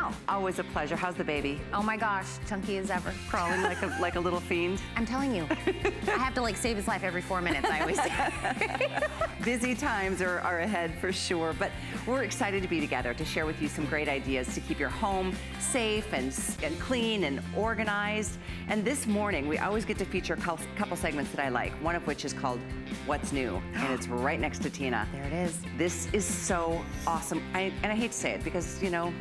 now. Always a pleasure. How's the baby? Oh my gosh, chunky as ever. Crawling like a little fiend. I'm telling you, I have to like save his life every 4 minutes, I always say. Busy times are ahead for sure, but we're excited to be together to share with you some great ideas to keep your home safe and clean and organized. And this morning, we always get to feature a couple segments that I like, one of which is called What's New, and it's right next to Tina. There it is. This is so awesome. And I hate to say it because, you know,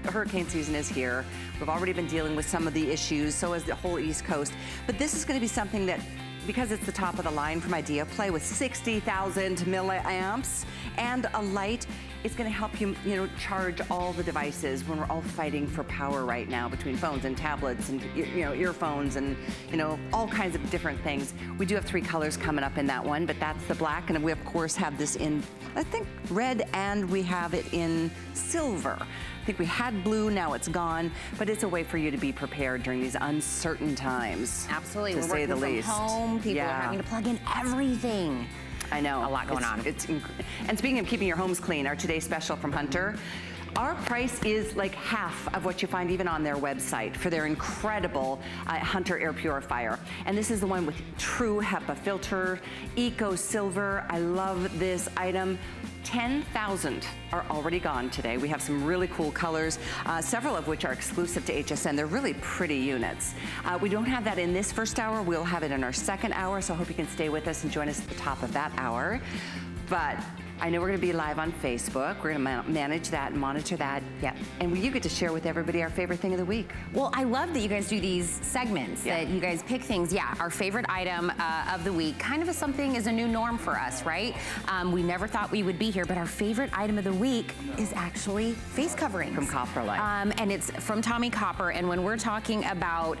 the hurricane season is here. We've already been dealing with some of the issues, so has the whole East Coast. But this is going to be something that, because it's the top of the line from Idea Play with 60,000 milliamps and a light, it's going to help you, charge all the devices when we're all fighting for power right now between phones and tablets and, earphones and, all kinds of different things. We do have 3 colors coming up in that one, but that's the black. And we, of course, have this in, I think, red, and we have it in silver. I think we had blue, now it's gone, but it's a way for you to be prepared during these uncertain times. Absolutely. To say the least. From home, people are having to plug in everything. I know. A lot going on. And speaking of keeping your homes clean, our today's special from Hunter, our price is like half of what you find even on their website for their incredible Hunter air purifier. And this is the one with true HEPA filter, eco silver. I love this item. 10,000 are already gone today. We have some really cool colors, several of which are exclusive to HSN. They're really pretty units. We don't have that in this first hour. We'll have it in our second hour, so I hope you can stay with us and join us at the top of that hour. But I know we're going to be live on Facebook. We're going to manage that and monitor that. Yep. And you get to share with everybody our favorite thing of the week. Well, I love that you guys do these segments, that you guys pick things. Yeah, our favorite item of the week, kind of something is a new norm for us, right? We never thought we would be here, but our favorite item of the week is actually face coverings. From Copper Life. And it's from Tommy Copper. And when we're talking about,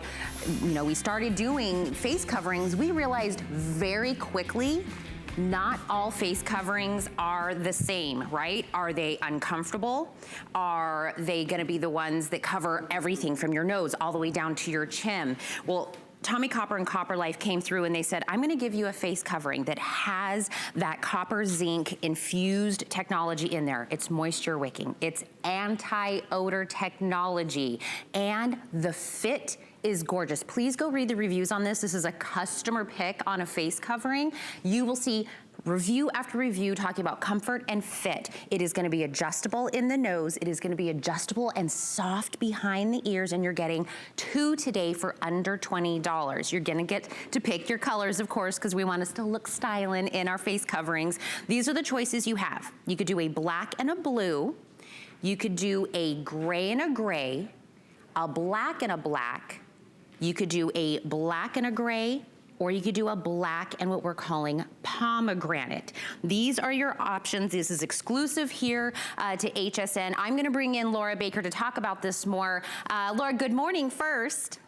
we started doing face coverings, we realized very quickly not all face coverings are the same, right? Are they uncomfortable? Are they gonna be the ones that cover everything from your nose all the way down to your chin? Well, Tommy Copper and Copper Life came through and they said, I'm gonna give you a face covering that has that copper zinc infused technology in there. It's moisture wicking, it's anti-odor technology, and the fit is gorgeous. Please go read the reviews on this. This is a customer pick on a face covering. You will see review after review talking about comfort and fit. It is gonna be adjustable in the nose. It is gonna be adjustable and soft behind the ears, and you're getting 2 today for under $20. You're gonna get to pick your colors, of course, because we want us to look styling in our face coverings. These are the choices you have. You could do a black and a blue. You could do a gray and a gray, a black and a black. You could do a black and a gray, or you could do a black and what we're calling pomegranate. These are your options. This is exclusive here to HSN. I'm gonna bring in Laura Baker to talk about this more. Laura, good morning first.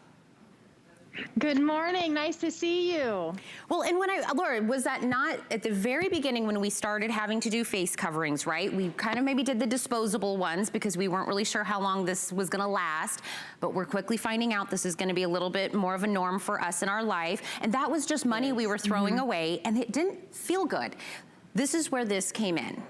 Good morning, nice to see you. Well, and Laura, was that not at the very beginning when we started having to do face coverings, right? We kind of maybe did the disposable ones because we weren't really sure how long this was gonna last, but we're quickly finding out this is gonna be a little bit more of a norm for us in our life. And that was just money we were throwing away, and it didn't feel good. This is where this came in.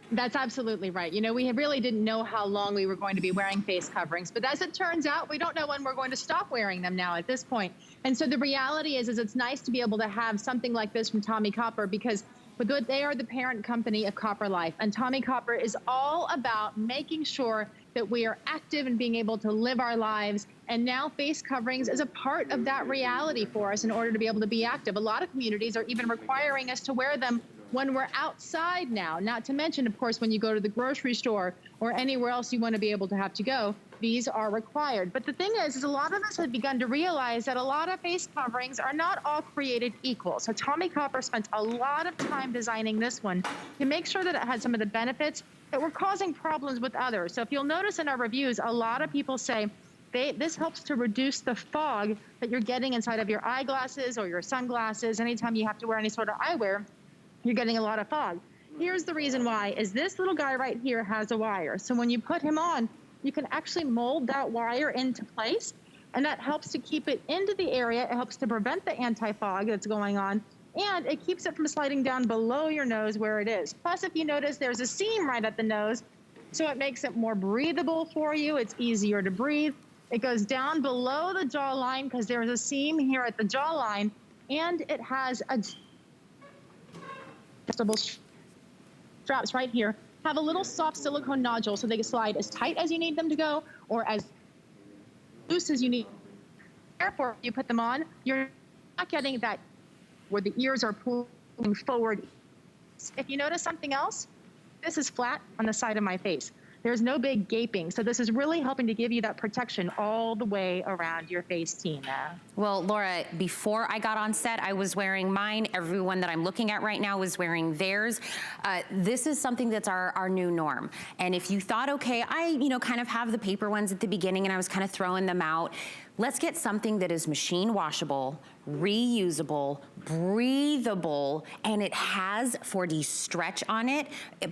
That's absolutely right. We really didn't know how long we were going to be wearing face coverings, but as it turns out, we don't know when we're going to stop wearing them now at this point. And so the reality is it's nice to be able to have something like this from Tommy Copper, because they are the parent company of Copper Life, and Tommy Copper is all about making sure that we are active and being able to live our lives. And now face coverings is a part of that reality for us in order to be able to be active. A lot of communities are even requiring us to wear them when we're outside now, not to mention, of course, when you go to the grocery store or anywhere else you want to be able to have to go, these are required. But the thing is a lot of us have begun to realize that a lot of face coverings are not all created equal. So Tommy Copper spent a lot of time designing this one to make sure that it had some of the benefits that were causing problems with others. So if you'll notice in our reviews, a lot of people say this helps to reduce the fog that you're getting inside of your eyeglasses or your sunglasses. Anytime you have to wear any sort of eyewear, you're getting a lot of fog. Here's the reason why, is this little guy right here has a wire. So when you put him on, you can actually mold that wire into place, and that helps to keep it into the area. It helps to prevent the anti-fog that's going on, and it keeps it from sliding down below your nose where it is. Plus, if you notice, there's a seam right at the nose. So it makes it more breathable for you. It's easier to breathe. It goes down below the jawline because there's a seam here at the jawline, and it has adjustable straps right here. Have a little soft silicone nodule so they can slide as tight as you need them to go or as loose as you need. Therefore, you put them on, you're not getting that where the ears are pulling forward. If you notice something else, this is flat on the side of my face. There's no big gaping. So this is really helping to give you that protection all the way around your face, Tina. Well, Laura, before I got on set, I was wearing mine. Everyone that I'm looking at right now is wearing theirs. This is something that's our new norm. And if you thought, okay, I kind of have the paper ones at the beginning and I was kind of throwing them out, let's get something that is machine washable, reusable, breathable, and it has 4D stretch on it,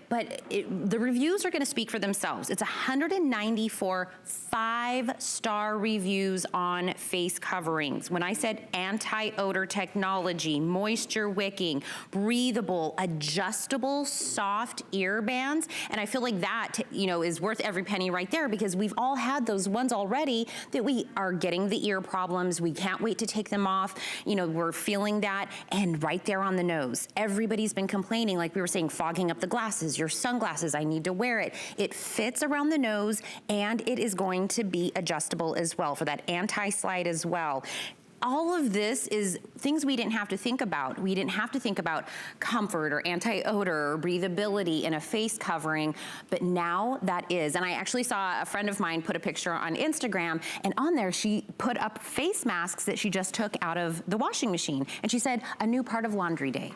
but the reviews are gonna speak for themselves. It's 194 5-star reviews on face coverings. When I said anti-odor technology, moisture wicking, breathable, adjustable, soft ear bands, and I feel like that, is worth every penny right there because we've all had those ones already that we are getting the ear problems. We can't wait to take them off. We're feeling that, and right there on the nose. Everybody's been complaining, like we were saying, fogging up the glasses, your sunglasses, I need to wear it. It fits around the nose, and it is going to be adjustable as well for that anti-slide as well. All of this is things we didn't have to think about. We didn't have to think about comfort or anti-odor or breathability in a face covering, but now that is. And I actually saw a friend of mine put a picture on Instagram, and on there she put up face masks that she just took out of the washing machine. And she said, a new part of laundry day.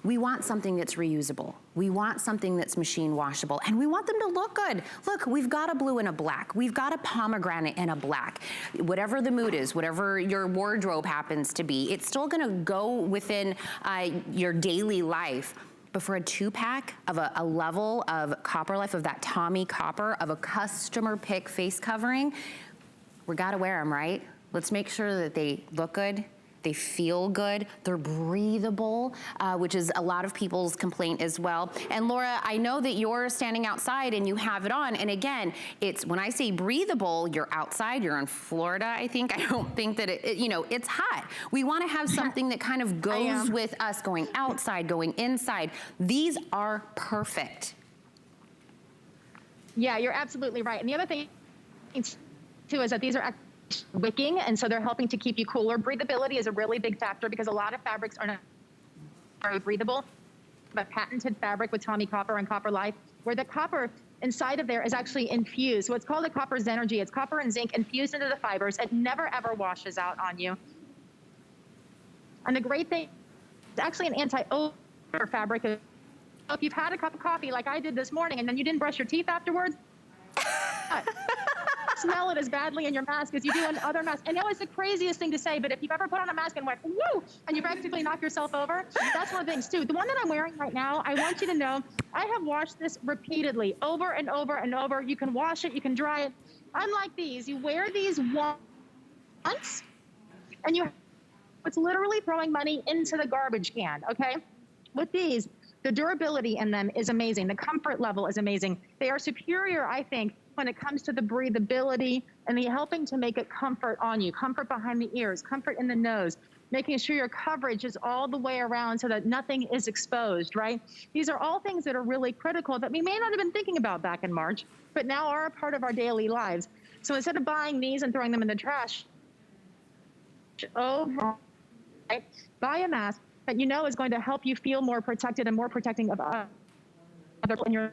We want something that's reusable. We want something that's machine washable, and we want them to look good. Look, we've got a blue and a black. We've got a pomegranate and a black. Whatever the mood is, whatever your wardrobe happens to be, it's still gonna go within your daily life. But for a 2-pack of a level of Copper Life, of that Tommy Copper, of a customer pick face covering, we gotta wear them, right? Let's make sure that they look good, they feel good, they're breathable, which is a lot of people's complaint as well. And Laura, I know that you're standing outside and you have it on, and again, it's when I say breathable, you're outside, you're in Florida, I think. I don't think that it's hot. We wanna have something that kind of goes with us going outside, going inside. These are perfect. Yeah, you're absolutely right. And the other thing too is that these are wicking, and so they're helping to keep you cooler. Breathability is a really big factor because a lot of fabrics are not very breathable. A patented fabric with Tommy Copper and Copper Life, where the copper inside of there is actually infused. So it's called a copper's energy. It's copper and zinc infused into the fibers. It never ever washes out on you. And the great thing, it's actually an anti-odor fabric. If you've had a cup of coffee like I did this morning and then you didn't brush your teeth afterwards, smell it as badly in your mask as you do in other masks. I know it's the craziest thing to say, but if you've ever put on a mask and went, woo, and you practically knock yourself over, that's one of the things too. The one that I'm wearing right now, I want you to know, I have washed this repeatedly, over and over and over. You can wash it, you can dry it. Unlike these, you wear these once, and it's literally throwing money into the garbage can, okay? With these, the durability in them is amazing. The comfort level is amazing. They are superior, I think, when it comes to the breathability and the helping to make it comfort on you, comfort behind the ears, comfort in the nose, making sure your coverage is all the way around so that nothing is exposed, right? These are all things that are really critical that we may not have been thinking about back in March, but now are a part of our daily lives. So instead of buying these and throwing them in the trash, buy a mask that you know is going to help you feel more protected and more protecting of others in your.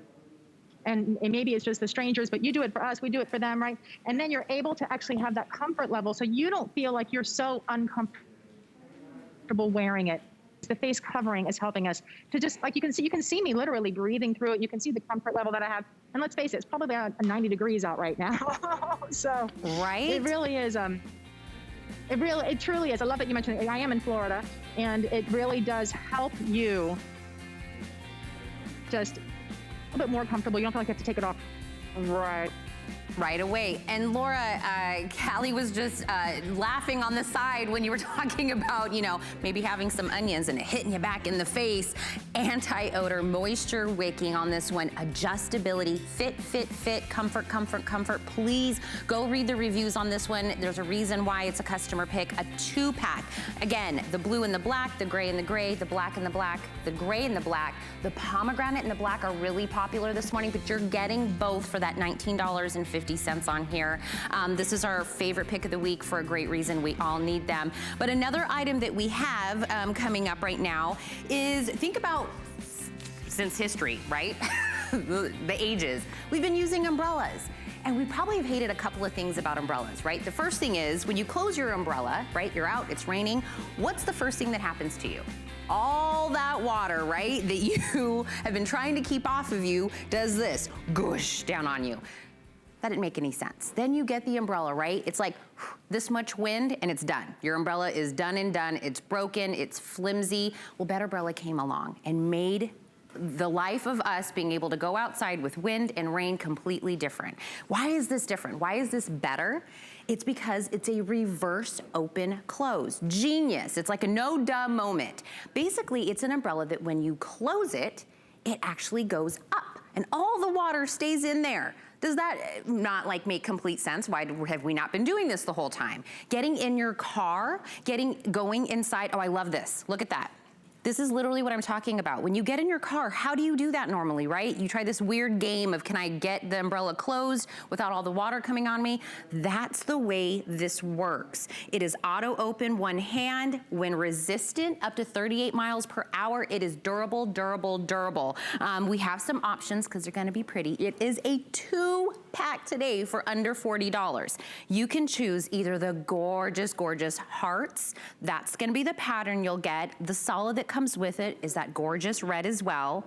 And maybe it's just the strangers, but you do it for us, we do it for them, right? And then you're able to actually have that comfort level so you don't feel like you're so uncomfortable wearing it. The face covering is helping us to just, like you can see me literally breathing through it. You can see the comfort level that I have. And let's face it, it's probably about 90 degrees out right now. So right? It really is, it truly is. I love that you mentioned it. I am in Florida, and it really does help you just a little bit more comfortable. You don't feel like you have to take it off right right away. And Laura, Callie was just laughing on the side when you were talking about, you know, maybe having some onions and it hitting you back in the face. Anti-odor, moisture wicking on this one, adjustability, fit, comfort. Please go read the reviews on this one. There's a reason why it's a customer pick, a 2-pack. Again, the blue and the black, the gray and the gray, the black and the black, the gray and the black. The pomegranate and the black are really popular this morning, but you're getting both for that $19.50 on here. This is our favorite pick of the week for a great reason. We all need them. But another item that we have coming up right now is, think about since history, right? the ages. We've been using umbrellas. And we probably have hated a couple of things about umbrellas, right? The first thing is, when you close your umbrella, right, you're out, it's raining, what's the first thing that happens to you? All that water, right, that you have been trying to keep off of you does this, goosh, down on you. That didn't make any sense. Then you get the umbrella, right? It's like this much wind and it's done. Your umbrella is done and done. It's broken, it's flimsy. Well, Betterbrella came along and made the life of us being able to go outside with wind and rain completely different. Why is this different? Why is this better? It's because it's a reverse open close. Genius. It's like a no duh moment. Basically, it's an umbrella that when you close it, it actually goes up and all the water stays in there. Does that not like make complete sense? Why have we not been doing this the whole time? Getting in your car, going inside. Oh, I love this. Look at that. This is literally what I'm talking about. When you get in your car, how do you do that normally, right? You try this weird game of, can I get the umbrella closed without all the water coming on me? That's the way this works. It is auto open, one hand, wind resistant, up to 38 miles per hour. It is durable. We have some options because they're gonna be pretty. It is a 2-pack today for under $40. You can choose either the gorgeous hearts. That's gonna be the pattern you'll get. The solid that comes with it is that gorgeous red as well.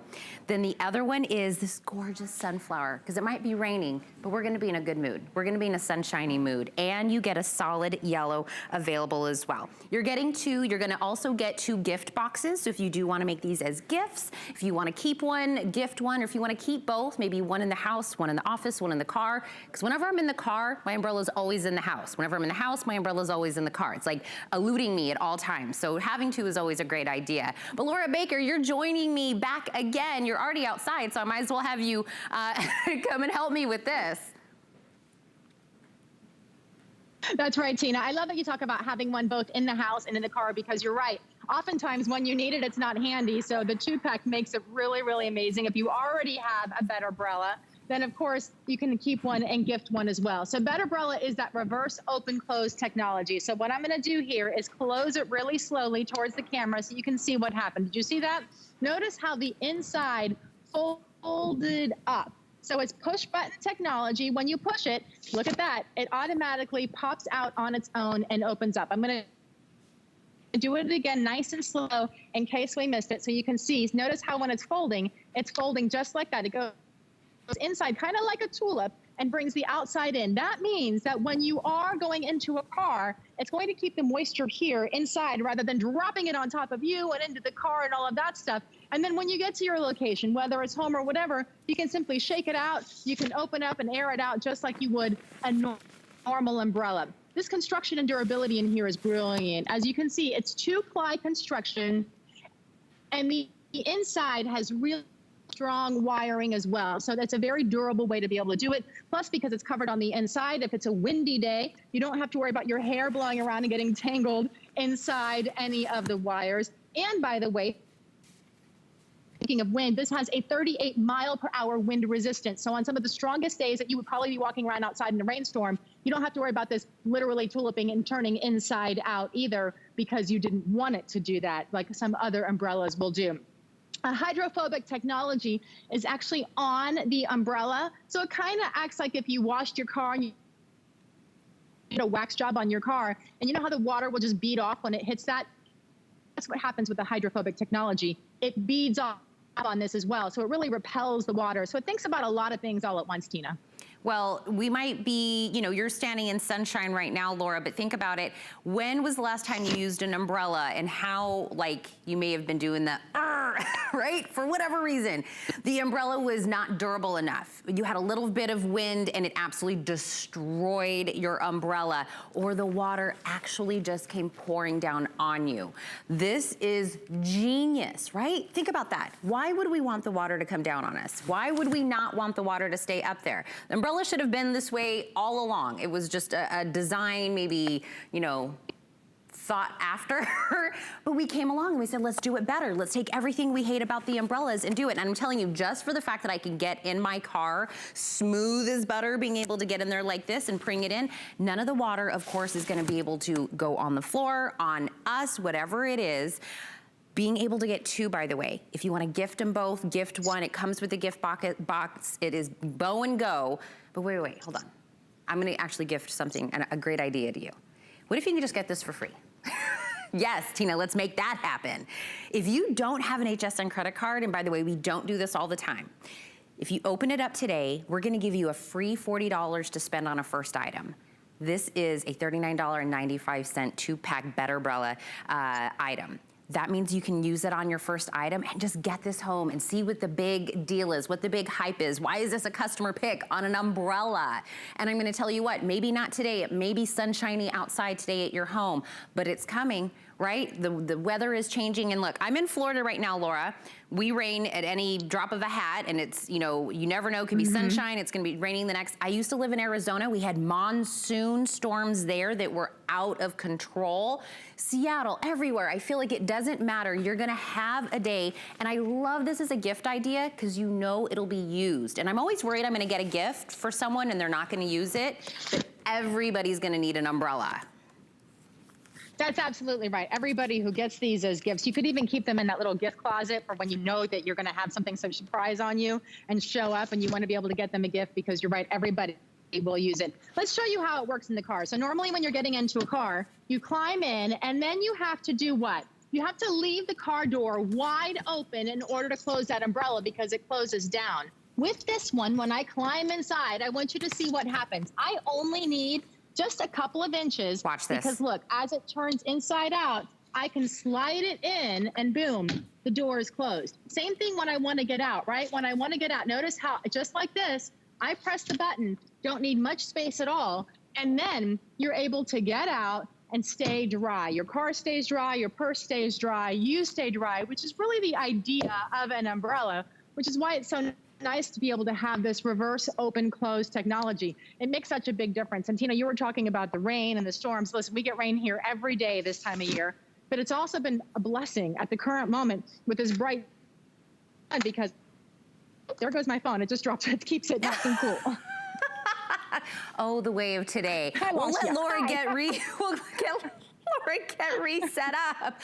Then the other one is this gorgeous sunflower, because it might be raining, but we're gonna be in a good mood. We're gonna be in a sunshiny mood. And you get a solid yellow available as well. You're gonna also get 2 gift boxes. So if you do wanna make these as gifts, if you wanna keep one, gift one, or if you wanna keep both, maybe one in the house, one in the office, one in the car. Because whenever I'm in the car, my umbrella's always in the house. Whenever I'm in the house, my umbrella's always in the car. It's like eluding me at all times. So having 2 is always a great idea. But Laura Baker, you're joining me back again. You're already outside, so I might as well have you come and help me with this. That's right, Tina. I love that you talk about having one both in the house and in the car, because you're right. Oftentimes when you need it, it's not handy. So the 2-pack makes it really amazing. If you already have a Betterbrella, then of course you can keep one and gift one as well. So Betterbrella is that reverse open close technology. So what I'm gonna do here is close it really slowly towards the camera so you can see what happened. Did you see that? Notice how the inside folded up. So it's push button technology. When you push it, look at that. It automatically pops out on its own and opens up. I'm gonna do it again nice and slow in case we missed it so you can see. Notice how when it's folding just like that. It goes inside, kind of like a tulip, and brings the outside in. That means that when you are going into a car, it's going to keep the moisture here inside rather than dropping it on top of you and into the car and all of that stuff. And then when you get to your location, whether it's home or whatever, you can simply shake it out. You can open up and air it out just like you would a normal umbrella. This construction and durability in here is brilliant. As you can see, it's 2-ply construction, and the inside has really strong wiring as well. So that's a very durable way to be able to do it. Plus, because it's covered on the inside, if it's a windy day, you don't have to worry about your hair blowing around and getting tangled inside any of the wires. And by the way, speaking of wind, this has a 38-mile-per-hour wind resistance. So on some of the strongest days that you would probably be walking around outside in a rainstorm, you don't have to worry about this literally tuliping and turning inside out either, because you didn't want it to do that like some other umbrellas will do. A hydrophobic technology is actually on the umbrella. So it kind of acts like if you washed your car and you did a wax job on your car, and you know how the water will just bead off when it hits that? That's what happens with the hydrophobic technology. It beads off on this as well. So it really repels the water. So it thinks about a lot of things all at once, Tina. Well, we might be, you know, you're standing in sunshine right now, Laura, but think about it. When was the last time you used an umbrella, and how, like, you may have been doing the, right? For whatever reason, the umbrella was not durable enough. You had a little bit of wind and it absolutely destroyed your umbrella, or the water actually just came pouring down on you. This is genius, right? Think about that. Why would we want the water to come down on us? Why would we not want the water to stay up there? The umbrella should have been this way all along. It was just a design, maybe, you know, thought after, but we came along and we said, let's do it better. Let's take everything we hate about the umbrellas and do it. And I'm telling you, just for the fact that I can get in my car, smooth as butter, being able to get in there like this and bring it in, none of the water, of course, is gonna be able to go on the floor, on us, whatever it is. Being able to get two, by the way. If you wanna gift them both, gift one. It comes with the gift box. It is bow and go. But wait, hold on. I'm gonna actually gift something, and a great idea to you. What if you can just get this for free? Yes, Tina, let's make that happen. If you don't have an HSN credit card, and by the way, we don't do this all the time, if you open it up today, we're gonna give you a free $40 to spend on a first item. This is a $39.95 two-pack Betterbrella item. That means you can use it on your first item and just get this home and see what the big deal is, what the big hype is. Why is this a customer pick on an umbrella? And I'm gonna tell you what, maybe not today, it may be sunshiny outside today at your home, but it's coming, right? The weather is changing, and look, I'm in Florida right now, Laura. We rain at any drop of a hat, and it's, you know, you never know, it could be sunshine, it's gonna be raining the next. I used to live in Arizona. We had monsoon storms there that were out of control. Seattle, everywhere. I feel like it doesn't matter. You're gonna have a day, and I love this as a gift idea because you know it'll be used. And I'm always worried I'm gonna get a gift for someone and they're not gonna use it, but everybody's gonna need an umbrella. That's absolutely right. Everybody who gets these as gifts, you could even keep them in that little gift closet for when you know that you're going to have something surprise on you and show up, and you want to be able to get them a gift, because you're right, everybody will use it. Let's show you how it works in the car. So normally when you're getting into a car, you climb in, and then you have to do what? You have to leave the car door wide open in order to close that umbrella, because it closes down. With this one, when I climb inside, I want you to see what happens. I only need just a couple of inches. Watch this. Because look, as it turns inside out, I can slide it in, and boom, the door is closed. Same thing when I want to get out, right? When I want to get out, notice how, just like this, I press the button, don't need much space at all, and then you're able to get out and stay dry. Your car stays dry, your purse stays dry, you stay dry, which is really the idea of an umbrella, which is why it's so nice to be able to have this reverse open close technology. It makes such a big difference. And Tina, you were talking about the rain and the storms. Listen, we get rain here every day this time of year, but it's also been a blessing at the current moment with this bright sun, because there goes my phone. It just dropped. It keeps it nice and cool. Oh, the way of today. We'll let Laura get reset up.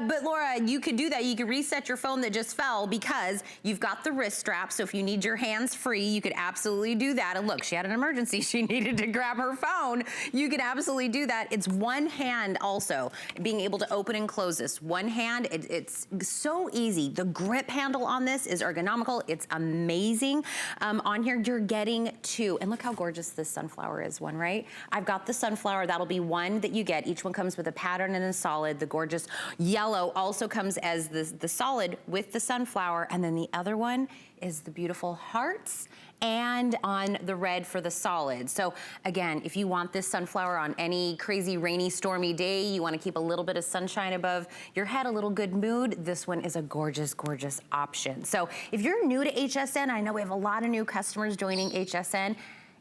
But Laura, you could do that. You could reset your phone that just fell, because you've got the wrist strap. So if you need your hands free, you could absolutely do that. And look, she had an emergency. She needed to grab her phone. You could absolutely do that. It's one hand also, being able to open and close this. One hand, it's so easy. The grip handle on this is ergonomical. It's amazing. On here, you're getting two. And look how gorgeous this sunflower is, one, right? I've got the sunflower. That'll be one that you get. Each one comes with a pattern and a solid. The gorgeous yellow also comes as the solid with the sunflower, and then the other one is the beautiful hearts and on the red for the solid. So again, if you want this sunflower on any crazy rainy stormy day, you want to keep a little bit of sunshine above your head, a little good mood, this one is a gorgeous, gorgeous option. So if you're new to HSN, I know we have a lot of new customers joining HSN.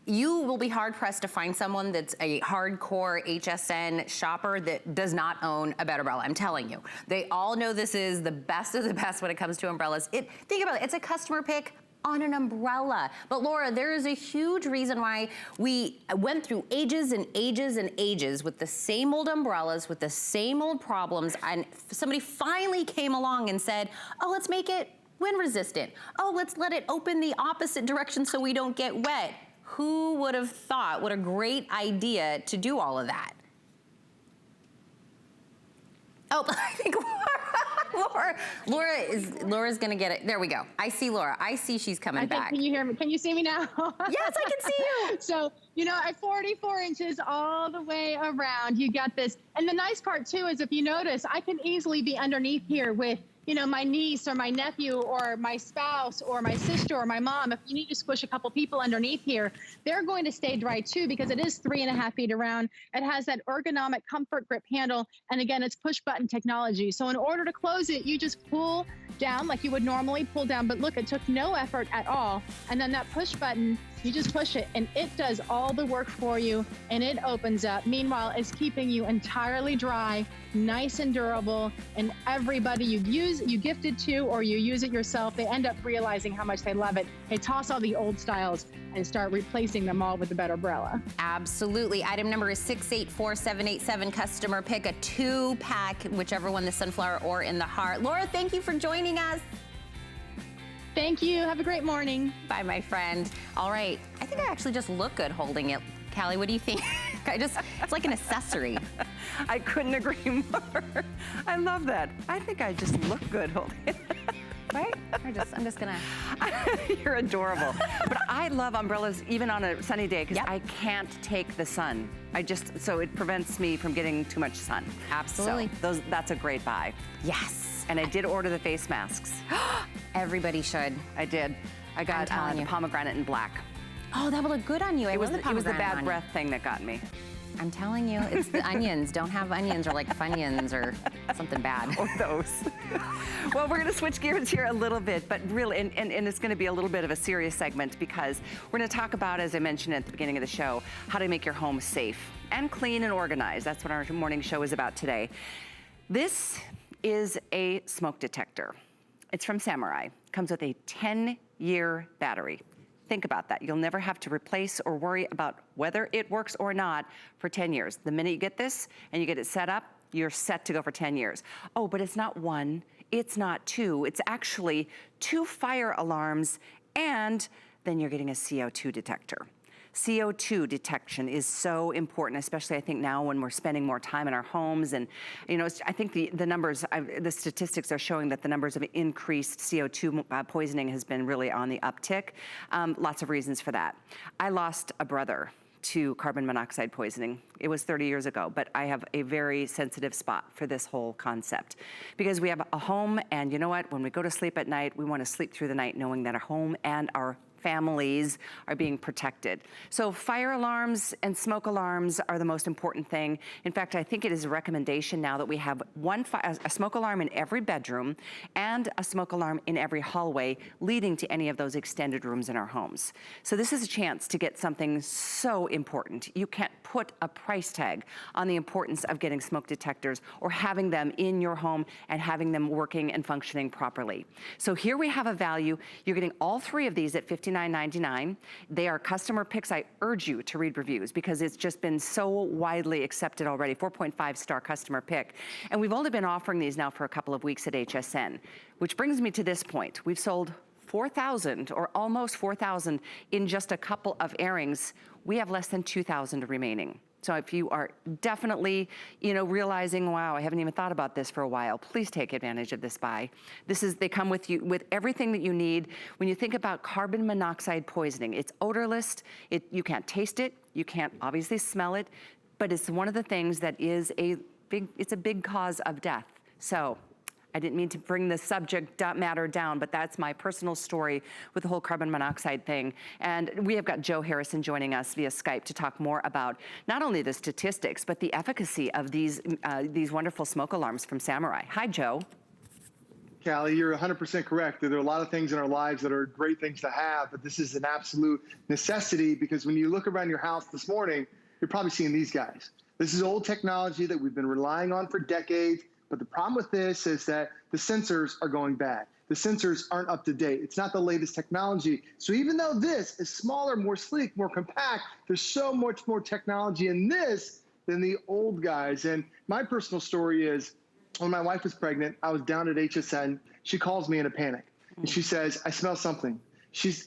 You will be hard-pressed to find someone that's a hardcore HSN shopper that does not own a Betterbrella. I'm telling you. They all know this is the best of the best when it comes to umbrellas. Think about it, it's a customer pick on an umbrella. But Laura, there is a huge reason why we went through ages and ages and ages with the same old umbrellas, with the same old problems, and somebody finally came along and said, oh, let's make it wind resistant. Oh, let's let it open the opposite direction so we don't get wet. Who would have thought? What a great idea to do all of that. Oh, I think Laura's gonna get it. There we go. I see Laura. I see she's coming back. Can you hear me? Can you see me now? Yes, I can see you. So, you know, at 44 inches all the way around, you got this. And the nice part too is if you notice, I can easily be underneath here with, you know, my niece or my nephew or my spouse or my sister or my mom. If you need to squish a couple people underneath here, they're going to stay dry too because it is 3.5 feet around. It has that ergonomic comfort grip handle. And again, it's push button technology. So in order to close it, you just pull down like you would normally pull down. But look, it took no effort at all. And then that push button, you just push it and it does all the work for you and it opens up. Meanwhile, it's keeping you entirely dry, nice and durable. And everybody you gift it to or you use it yourself, they end up realizing how much they love it. They toss all the old styles and start replacing them all with the Betterbrella. Absolutely. Item number is 684787. Customer pick a 2-pack, whichever one, the sunflower or in the heart. Laura, thank you for joining us. Thank you. Have a great morning. Bye, my friend. All right. I think I actually just look good holding it. Callie, what do you think? It's like an accessory. I couldn't agree more. I love that. I think I just look good holding it. Right? I'm just gonna. You're adorable. But I love umbrellas even on a sunny day because Yep. I can't take the sun. So it prevents me from getting too much sun. Absolutely. So that's a great buy. Yes. And I did order the face masks. Everybody should. I did. I got telling the you. pomegranate in black. Oh, that would look good on you. It was the pomegranate bad on breath thing that got me. you. I'm telling you, it's the onions. Don't have onions or like Funyuns or something bad. Or those. Well, we're going to switch gears here a little bit, but really, and it's going to be a little bit of a serious segment because we're going to talk about, as I mentioned at the beginning of the show, how to make your home safe and clean and organized. That's what our morning show is about today. This is a smoke detector. It's from Samurai. Comes with a 10-year battery. Think about that. You'll never have to replace or worry about whether it works or not for 10 years. The minute you get this and you get it set up, you're set to go for 10 years. Oh, but it's not one, it's not two. It's actually 2 fire alarms, and then you're getting a CO2 detector. CO2 detection is so important, especially I think now when we're spending more time in our homes. And, you know, I think the numbers, the statistics are showing that the numbers of increased CO2 poisoning has been really on the uptick. Lots of reasons for that. I lost a brother to carbon monoxide poisoning. It was 30 years ago, but I have a very sensitive spot for this whole concept because we have a home, and you know what? When we go to sleep at night, we want to sleep through the night knowing that our home and our families are being protected. So fire alarms and smoke alarms are the most important thing. In fact, I think it is a recommendation now that we have a smoke alarm in every bedroom and a smoke alarm in every hallway leading to any of those extended rooms in our homes. So this is a chance to get something so important. You can't put a price tag on the importance of getting smoke detectors or having them in your home and having them working and functioning properly. So here we have a value. You're getting all 3 of these at $59.99. They are customer picks. I urge you to read reviews because it's just been so widely accepted already. 4.5-star customer pick. And we've only been offering these now for a couple of weeks at HSN, which brings me to this point. We've sold 4,000 or almost 4,000 in just a couple of airings. We have less than 2,000 remaining. So if you are definitely, you know, realizing, wow, I haven't even thought about this for a while, please take advantage of this buy. They come with you with everything that you need. When you think about carbon monoxide poisoning, it's odorless. You can't taste it. You can't obviously smell it, but it's one of the things that is it's a big cause of death. So I didn't mean to bring the subject matter down, but that's my personal story with the whole carbon monoxide thing. And we have got Joe Harrison joining us via Skype to talk more about not only the statistics, but the efficacy of these wonderful smoke alarms from Samurai. Hi, Joe. Callie, you're 100% correct. There are a lot of things in our lives that are great things to have, but this is an absolute necessity because when you look around your house this morning, you're probably seeing these guys. This is old technology that we've been relying on for decades. But the problem with this is that the sensors are going bad. The sensors aren't up to date. It's not the latest technology. So even though this is smaller, more sleek, more compact, there's so much more technology in this than the old guys. And my personal story is when my wife was pregnant, I was down at HSN. She calls me in a panic. And she says, I smell something.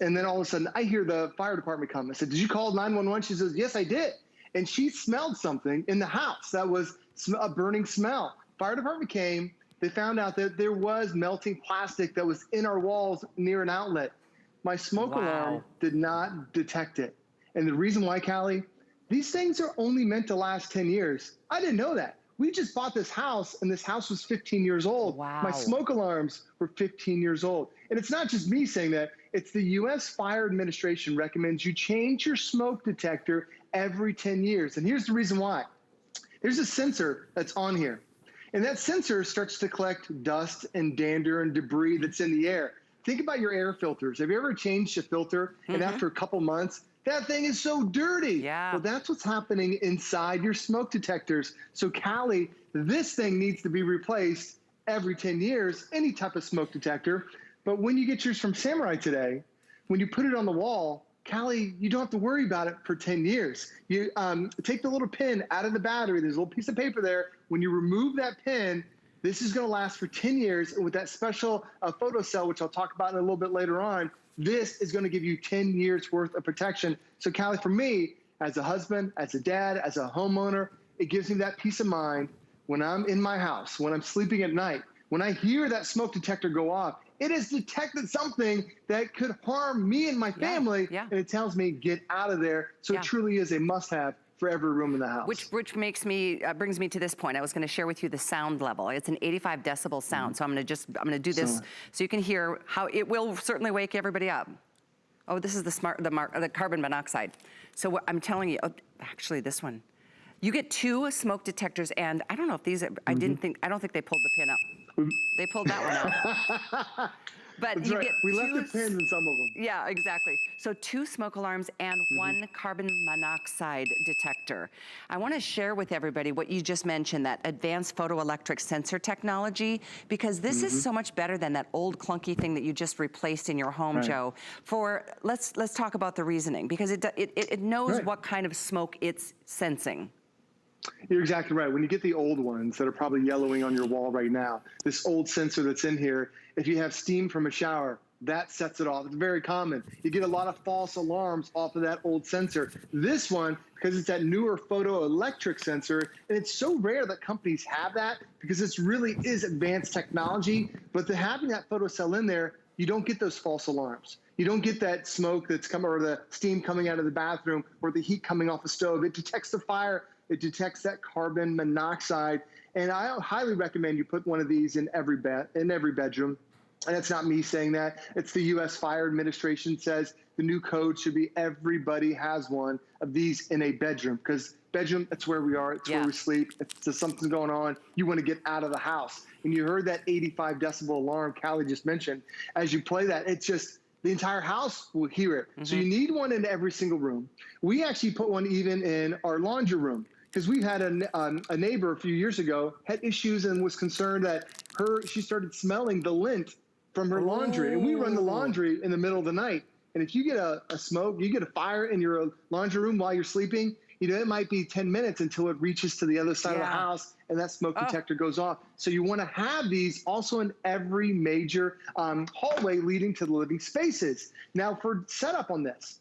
And then all of a sudden I hear the fire department come. I said, did you call 911? She says, yes, I did. And she smelled something in the house that was a burning smell. Fire department came, they found out that there was melting plastic that was in our walls near an outlet. My smoke alarm did not detect it. And the reason why, Callie, these things are only meant to last 10 years. I didn't know that. We just bought this house, and this house was 15 years old. Wow. My smoke alarms were 15 years old. And it's not just me saying that. It's the U.S. Fire Administration recommends you change your smoke detector every 10 years. And here's the reason why. There's a sensor that's on here. And that sensor starts to collect dust and dander and debris that's in the air. Think about your air filters. Have you ever changed a filter and after a couple months, that thing is so dirty? Yeah. Well, that's what's happening inside your smoke detectors. So Callie, this thing needs to be replaced every 10 years, any type of smoke detector. But when you get yours from Samurai today, when you put it on the wall, Callie, you don't have to worry about it for 10 years. You take the little pin out of the battery. There's a little piece of paper there. When you remove that pin, this is going to last for 10 years. And with that special photo cell, which I'll talk about in a little bit later on, this is going to give you 10 years worth of protection. So Callie, for me, as a husband, as a dad, as a homeowner, it gives me that peace of mind when I'm in my house, when I'm sleeping at night, when I hear that smoke detector go off. It has detected something that could harm me and my family, and it tells me get out of there. So it truly is a must-have for every room in the house. Which makes me brings me to this point. I was going to share with you the sound level. It's an 85 decibel sound. So I'm going to do this so you can hear how it will certainly wake everybody up. Oh, this is the carbon monoxide. So what I'm telling you, actually this one, you get 2 smoke detectors, and I don't know if these. I don't think they pulled the pin up. They pulled that one out. But That's you right. get We left the pins in some of them. Yeah, exactly. So 2 smoke alarms and 1 carbon monoxide detector. I want to share with everybody what you just mentioned, that advanced photoelectric sensor technology, because this is so much better than that old clunky thing that you just replaced in your home, Joe. Let's talk about the reasoning, because it knows what kind of smoke it's sensing. You're exactly right. When you get the old ones that are probably yellowing on your wall right now, this old sensor that's in here, if you have steam from a shower, that sets it off. It's very common. You get a lot of false alarms off of that old sensor. This one, because it's that newer photoelectric sensor, and it's so rare that companies have that because this really is advanced technology, but to having that photocell in there, you don't get those false alarms. You don't get that smoke that's coming, or the steam coming out of the bathroom, or the heat coming off the stove. It detects the fire. It detects that carbon monoxide, and I highly recommend you put one of these in every bedroom. And it's not me saying that. It's the U.S. Fire Administration says the new code should be everybody has one of these in a bedroom, because bedroom, that's where we are. It's where we sleep. If something's going on, you want to get out of the house. And you heard that 85 decibel alarm Callie just mentioned. As you play that, it's just the entire house will hear it. So you need one in every single room. We actually put one even in our laundry room, because we had a neighbor a few years ago had issues and was concerned that she started smelling the lint from her laundry. And we run the laundry in the middle of the night. And if you get a smoke, you get a fire in your laundry room while you're sleeping, it might be 10 minutes until it reaches to the other side of the house and that smoke detector goes off. So you want to have these also in every major hallway leading to the living spaces. Now, for setup on this,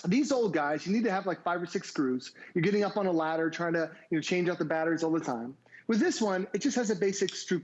these old guys, you need to have like 5 or 6 screws. You're getting up on a ladder trying to change out the batteries all the time. With this one, it just has a basic screw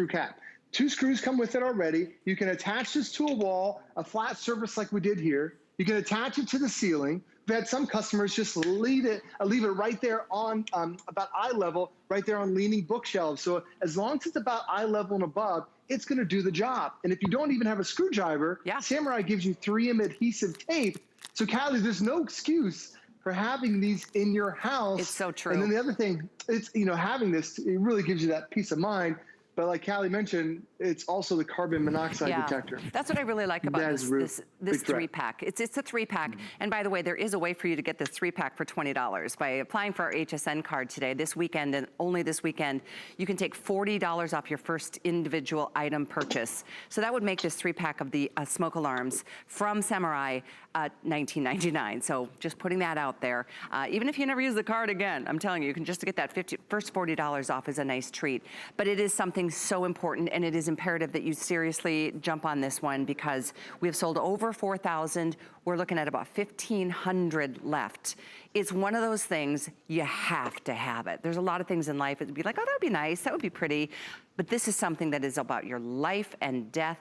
cap. 2 screws come with it already. You can attach this to a wall, a flat surface like we did here. You can attach it to the ceiling. We've had some customers just leave it right there on about eye level, right there on leaning bookshelves. So as long as it's about eye level and above, it's going to do the job. And if you don't even have a screwdriver, Samurai gives you 3M adhesive tape. So Callie, there's no excuse for having these in your house. It's so true. And then the other thing, it's having this, it really gives you that peace of mind. But like Callie mentioned, it's also the carbon monoxide detector. That's what I really like about this 3-pack. It's a 3-pack. And by the way, there is a way for you to get this 3-pack for $20. By applying for our HSN card today, this weekend, and only this weekend, you can take $40 off your first individual item purchase. So that would make this 3-pack of the smoke alarms from Samurai $19.99. So just putting that out there. Even if you never use the card again, I'm telling you, you can just get that first $40 off is a nice treat. But it is something something so important, and it is imperative that you seriously jump on this one, because we have sold over 4,000. We're looking at about 1,500 left. It's one of those things, you have to have it. There's a lot of things in life, it'd be like, oh, that would be nice, that would be pretty. But this is something that is about your life and death,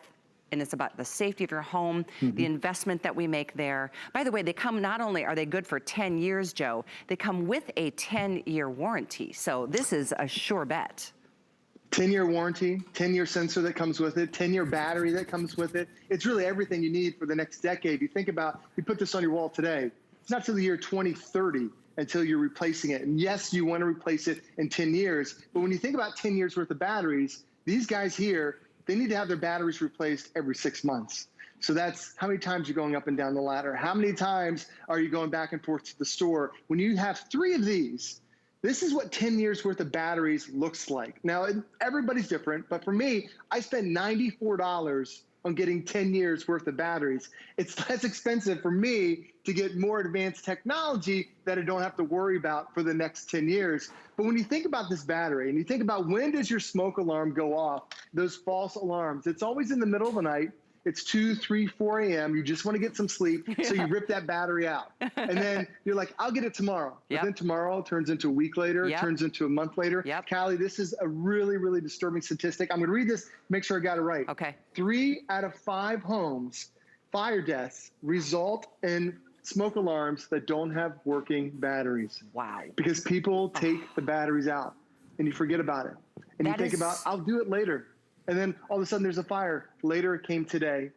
and it's about the safety of your home, the investment that we make there. By the way, they come, not only are they good for 10 years, Joe, they come with a 10-year warranty. So this is a sure bet. 10-year warranty, 10-year sensor that comes with it, 10-year battery that comes with it. It's really everything you need for the next decade. You think about, you put this on your wall today, it's not till the year 2030 until you're replacing it. And yes, you want to replace it in 10 years, but when you think about 10 years worth of batteries, these guys here, they need to have their batteries replaced every 6 months. So that's how many times you're going up and down the ladder. How many times are you going back and forth to the store? When you have 3 of these, this is what 10 years worth of batteries looks like. Now, everybody's different, but for me, I spent $94 on getting 10 years worth of batteries. It's less expensive for me to get more advanced technology that I don't have to worry about for the next 10 years. But when you think about this battery and you think about when does your smoke alarm go off, those false alarms, it's always in the middle of the night. It's 2, 3, 4 a.m. You just want to get some sleep, so you rip that battery out. And then you're like, I'll get it tomorrow. But then tomorrow turns into a week later, turns into a month later. Callie, this is a really, really disturbing statistic. I'm going to read this, make sure I got it right. Okay. 3 out of 5 homes, fire deaths, result in smoke alarms that don't have working batteries. Wow. Because people take the batteries out and you forget about it. And you think about, I'll do it later. And then all of a sudden there's a fire. Later it came today.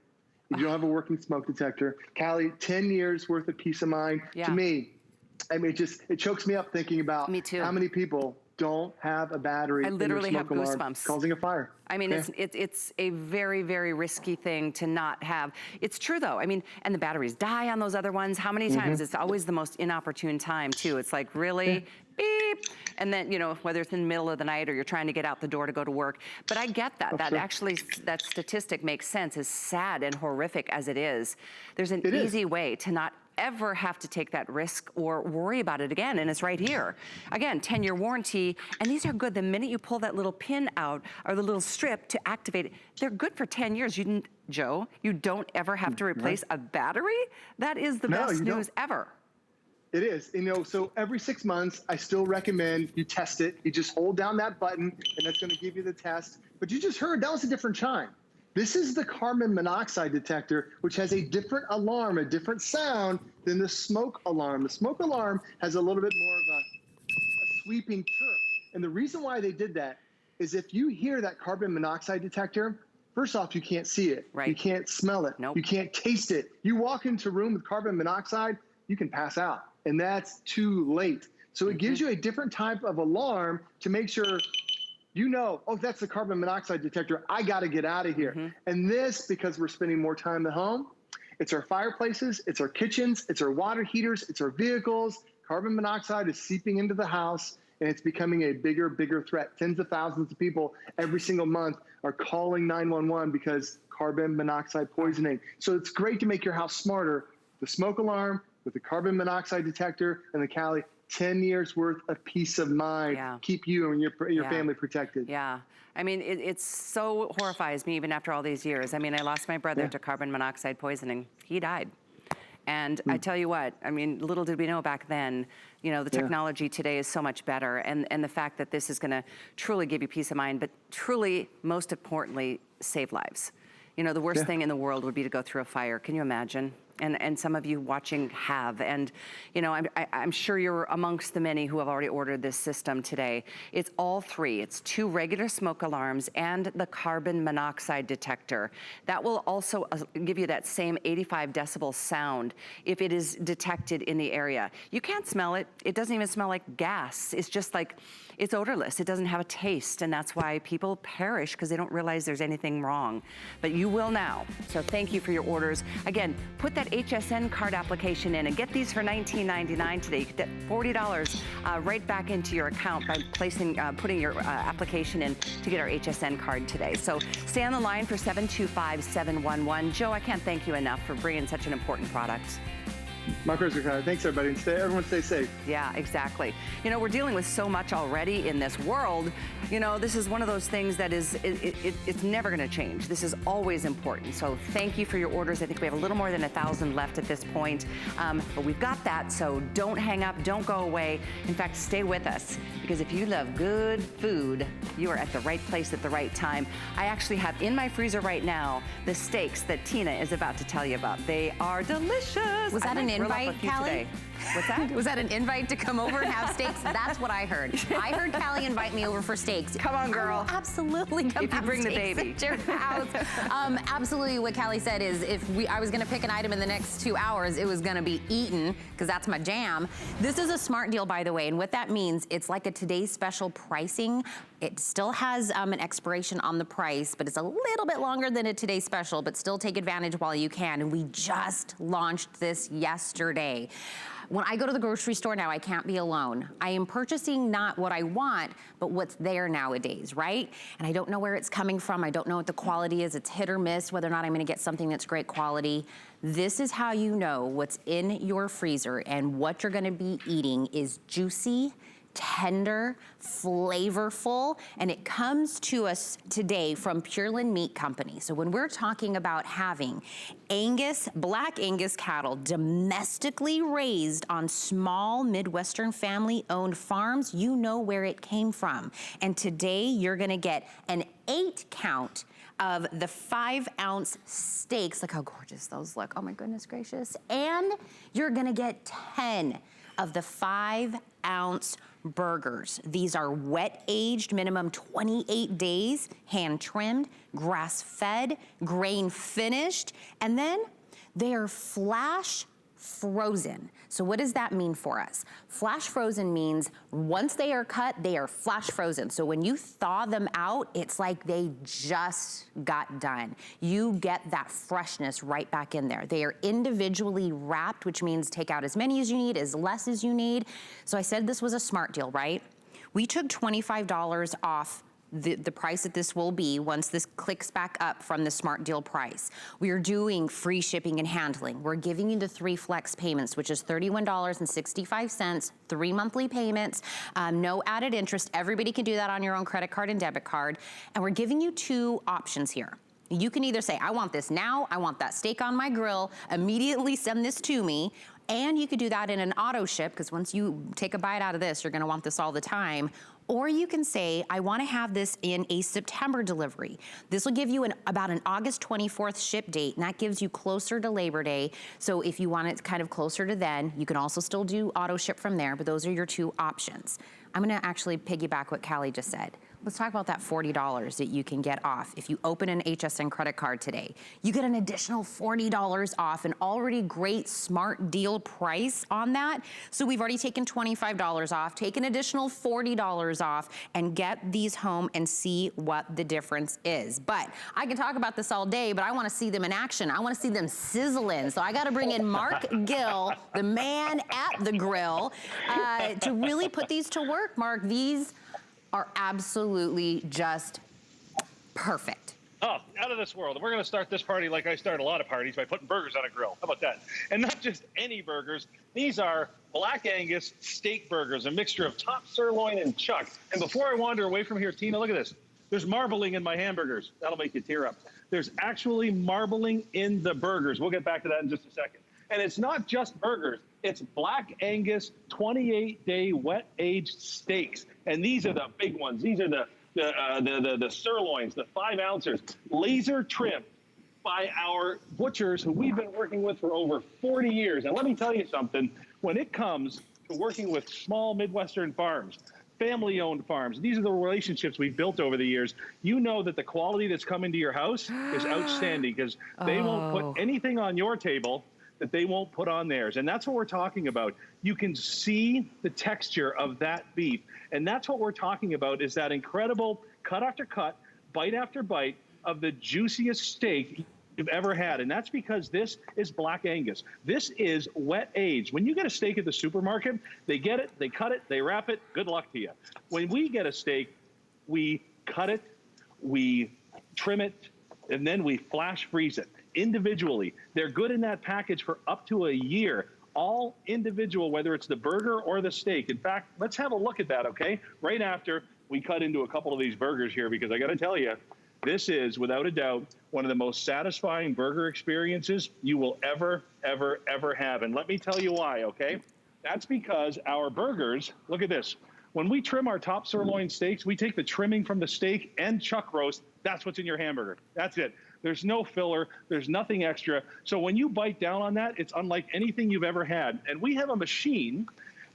You don't have a working smoke detector. Callie, 10 years worth of peace of mind. To me, I mean, it chokes me up thinking about how many people don't have a battery. I literally have goosebumps. Causing a fire. I mean, it's a very, very risky thing to not have. It's true though. I mean, and the batteries die on those other ones. How many times? It's always the most inopportune time too. It's like, really? Beep. And then, you know, whether it's in the middle of the night or you're trying to get out the door to go to work. But I get that. That statistic makes sense, as sad and horrific as it is. There's an easy way to not ever have to take that risk or worry about it again, and it's right here. Again, 10-year warranty, and these are good. The minute you pull that little pin out or the little strip to activate it, they're good for 10 years. You didn't, Joe, you don't ever have to replace a battery? That is the best news ever. It is. You know, so every 6 months, I still recommend you test it. You just hold down that button, and that's going to give you the test. But you just heard, that was a different chime. This is the carbon monoxide detector, which has a different alarm, a different sound than the smoke alarm. The smoke alarm has a little bit more of a sweeping chirp. And the reason why they did that is if you hear that carbon monoxide detector, first off, you can't see it. You can't smell it. You can't taste it. You walk into a room with carbon monoxide, you can pass out. And that's too late. So it gives you a different type of alarm to make sure you know, oh, that's the carbon monoxide detector. I got to get out of here. And this, because we're spending more time at home, it's our fireplaces, it's our kitchens, it's our water heaters, it's our vehicles. Carbon monoxide is seeping into the house, and it's becoming a bigger, bigger threat. Tens of thousands of people every single month are calling 911 because carbon monoxide poisoning. So it's great to make your house smarter. The smoke alarm with the carbon monoxide detector and the Callie, 10 years worth of peace of mind. Keep you and your family protected. I mean, it so horrifies me even after all these years. I mean, I lost my brother to carbon monoxide poisoning. He died. And I tell you what, I mean, little did we know back then, you know, the technology today is so much better. And the fact that this is gonna truly give you peace of mind, but truly, most importantly, save lives. You know, the worst thing in the world would be to go through a fire. Can you imagine? And some of you watching have. And, you know, I'm sure you're amongst the many who have already ordered this system today. It's all 3. It's 2 regular smoke alarms and the carbon monoxide detector. That will also give you that same 85 decibel sound if it is detected in the area. You can't smell it. It doesn't even smell like gas. It's just like, it's odorless. It doesn't have a taste, and that's why people perish, because they don't realize there's anything wrong. But you will now. So thank you for your orders. Again, put that HSN card application in and get these for $19.99 today. You get $40 right back into your account by putting your application in to get our HSN card today. So stay on the line for 725-711. Joe, I can't thank you enough for bringing such an important product. My pleasure, Callie. Thanks, everybody. And everyone stay safe. Yeah, exactly. You know, we're dealing with so much already in this world. You know, this is one of those things that is, it's never going to change. This is always important. So thank you for your orders. I think we have a little more than 1,000 left at this point. But we've got that, so don't hang up, don't go away. In fact, stay with us, because if you love good food, you are at the right place at the right time. I actually have in my freezer right now the steaks that Tina is about to tell you about. They are delicious. Was that an invite, Callie? What's that? Was that an invite to come over and have steaks? That's what I heard. I heard Callie invite me over for steaks. Come on, girl. Oh, absolutely. Come if you bring the baby. At your house. Absolutely. What Callie said is, I was going to pick an item in the next 2 hours, it was going to be eaten, because that's my jam. This is a smart deal, by the way, and what that means, it's like a today's special pricing. It still has an expiration on the price, but it's a little bit longer than a today's special, but still take advantage while you can. And we just launched this yesterday. When I go to the grocery store now, I can't be alone. I am purchasing not what I want, but what's there nowadays, right? And I don't know where it's coming from. I don't know what the quality is. It's hit or miss whether or not I'm gonna get something that's great quality. This is how you know what's in your freezer, and what you're gonna be eating is juicy, tender, flavorful, and it comes to us today from Pure Land Meat Company. So when we're talking about having Angus, black Angus cattle domestically raised on small Midwestern family-owned farms, you know where it came from. And today you're gonna get an 8 count of the 5-ounce steaks. Look how gorgeous those look. Oh my goodness gracious. And you're gonna get 10 of the 5-ounce burgers. These are wet aged, minimum 28 days, hand trimmed, grass fed, grain finished, and then they are flash frozen. So what does that mean for us? Flash frozen means once they are cut, they are flash frozen. So when you thaw them out, it's like they just got done. You get that freshness right back in there. They are individually wrapped, which means take out as many as you need, as less as you need. So I said this was a smart deal, right? We took $25 off the price that this will be once this clicks back up from the smart deal price. We are doing free shipping and handling. We're giving you the 3 flex payments, which is $31.65, 3 monthly payments, no added interest. Everybody can do that on your own credit card and debit card. And we're giving you 2 options here. You can either say, I want this now, I want that steak on my grill, immediately send this to me. And you could do that in an auto ship, because once you take a bite out of this, you're gonna want this all the time. Or you can say, I wanna have this in a September delivery. This will give you about an August 24th ship date, and that gives you closer to Labor Day. So if you want it kind of closer to then, you can also still do auto ship from there, but those are your 2 options. I'm gonna actually piggyback what Callie just said. Let's talk about that $40 that you can get off. If you open an HSN credit card today, you get an additional $40 off, an already great smart deal price on that. So we've already taken $25 off, take an additional $40 off, and get these home and see what the difference is. But I can talk about this all day, but I wanna see them in action. I wanna see them sizzling. So I gotta bring in Mark Gill, the man at the grill, to really put these to work. Mark, these are absolutely just perfect. Oh, out of this world. We're going to start this party like I start a lot of parties, by putting burgers on a grill. How about that? And not just any burgers. These are Black Angus steak burgers, a mixture of top sirloin and chuck. And before I wander away from here, Tina, look at this. There's marbling in my hamburgers. That'll make you tear up. There's actually marbling in the burgers. We'll get back to that in just a second. And it's not just burgers. It's Black Angus 28-day wet-aged steaks. And these are the big ones. These are the sirloins, the 5-ounces, laser trimmed by our butchers who we've been working with for over 40 years. And let me tell you something, when it comes to working with small Midwestern farms, family-owned farms, these are the relationships we've built over the years. You know that the quality that's coming to your house is outstanding, because they won't put anything on your table that they won't put on theirs. And that's what we're talking about. You can see the texture of that beef. And that's what we're talking about, is that incredible cut after cut, bite after bite of the juiciest steak you've ever had. And that's because this is Black Angus. This is wet aged. When you get a steak at the supermarket, they get it, they cut it, they wrap it, good luck to you. When we get a steak, we cut it, we trim it, and then we flash freeze it individually. They're good in that package for up to a year. all individual, whether it's the burger or the steak. In fact, let's have a look at that, okay? Right after we cut into a couple of these burgers here, because I got to tell you, this is, without a doubt, one of the most satisfying burger experiences you will ever, ever, ever have. And let me tell you why, okay? That's because our burgers, look at this. When we trim our top sirloin steaks, we take the trimming from the steak and chuck roast. That's what's in your hamburger. That's it. There's no filler. There's nothing extra. So when you bite down on that, it's unlike anything you've ever had. And we have a machine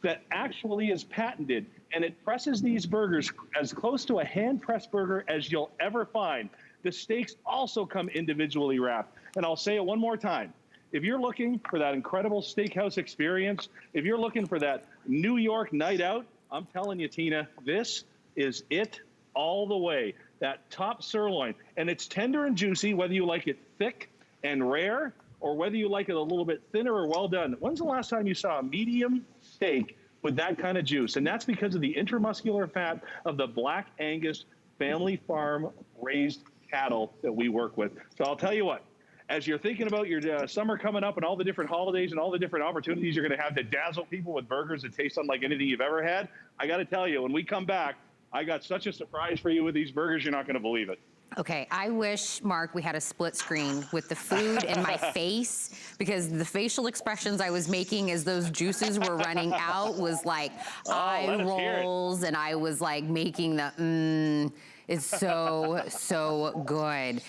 that actually is patented, and it presses these burgers as close to a hand-pressed burger as you'll ever find. The steaks also come individually wrapped. And I'll say it one more time. If you're looking for that incredible steakhouse experience, if you're looking for that New York night out, I'm telling you, Tina, this is it all the way. That top sirloin, and it's tender and juicy, whether you like it thick and rare or whether you like it a little bit thinner or well done. When's the last time you saw a medium steak with that kind of juice? And that's because of the intramuscular fat of the Black Angus family farm raised cattle that we work with. So I'll tell you what, as you're thinking about your summer coming up and all the different holidays and all the different opportunities you're going to have to dazzle people with burgers that taste unlike anything you've ever had, I got to tell you, when we come back, I got such a surprise for you with these burgers, you're not going to believe it. Okay, I wish, Mark, we had a split screen with the food and my face, because the facial expressions I was making as those juices were running out was like eye rolls, and I was like making the it's so, so good.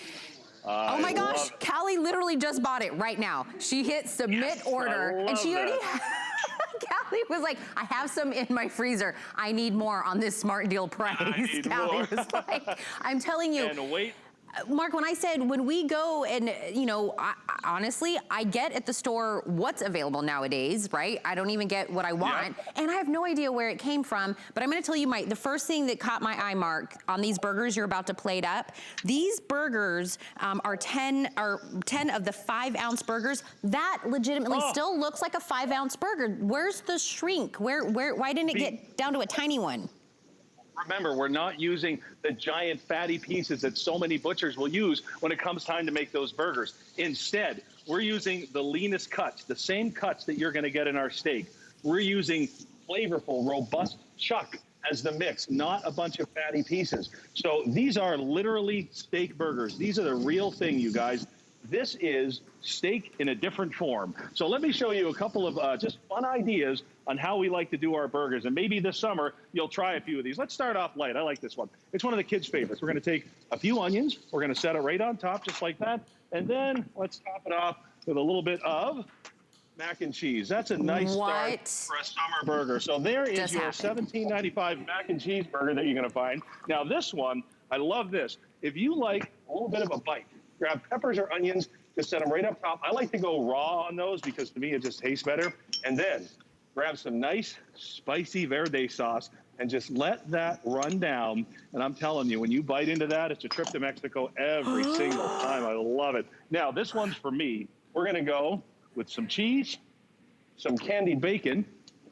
Oh my gosh, Callie literally just bought it right now. She hit submit order, and she already Callie was like, I have some in my freezer. I need more on this smart deal price. Callie was like, I'm telling you. And wait. Mark, when I said, when we go and, you know, honestly, I get at the store what's available nowadays, right? I don't even get what I want. Yeah. And I have no idea where it came from, but I'm gonna tell you the first thing that caught my eye, Mark, on these burgers you're about to plate up. These burgers are 10 of the 5-ounce burgers. That legitimately still looks like a 5-ounce burger. Where's the shrink? Why didn't it get down to a tiny one? Remember, we're not using the giant fatty pieces that so many butchers will use when it comes time to make those burgers. Instead, we're using the leanest cuts, the same cuts that you're going to get in our steak. We're using flavorful, robust chuck as the mix, not a bunch of fatty pieces. So these are literally steak burgers. These are the real thing, you guys. This is steak in a different form. So let me show you a couple of just fun ideas on how we like to do our burgers. And maybe this summer, you'll try a few of these. Let's start off light. I like this one. It's one of the kids' favorites. We're going to take a few onions. We're going to set it right on top, just like that. And then let's top it off with a little bit of mac and cheese. That's a nice start for a summer burger. So there is your $17.95 mac and cheese burger that you're going to find. Now this one, I love this. If you like a little bit of a bite, grab peppers or onions, just set them right up top. I like to go raw on those because to me it just tastes better. And then grab some nice spicy verde sauce and just let that run down. And I'm telling you, when you bite into that, it's a trip to Mexico every single time. I love it. Now, this one's for me. We're going to go with some cheese, some candied bacon,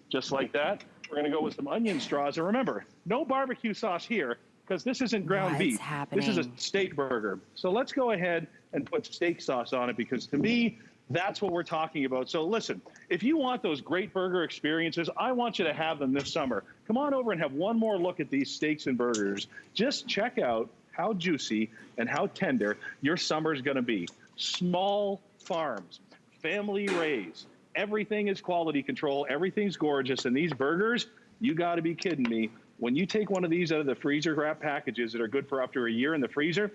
just like that. We're going to go with some onion straws. And remember, no barbecue sauce here because this isn't ground beef. This is a steak burger. So let's go ahead and put steak sauce on it because to me, that's what we're talking about. So listen, if you want those great burger experiences, I want you to have them this summer. Come on over and have one more look at these steaks and burgers. Just check out how juicy and how tender your summer's gonna be. Small farms, family raised, everything is quality control, everything's gorgeous, and these burgers, you gotta be kidding me. When you take one of these out of the freezer wrap packages that are good for up to a year in the freezer,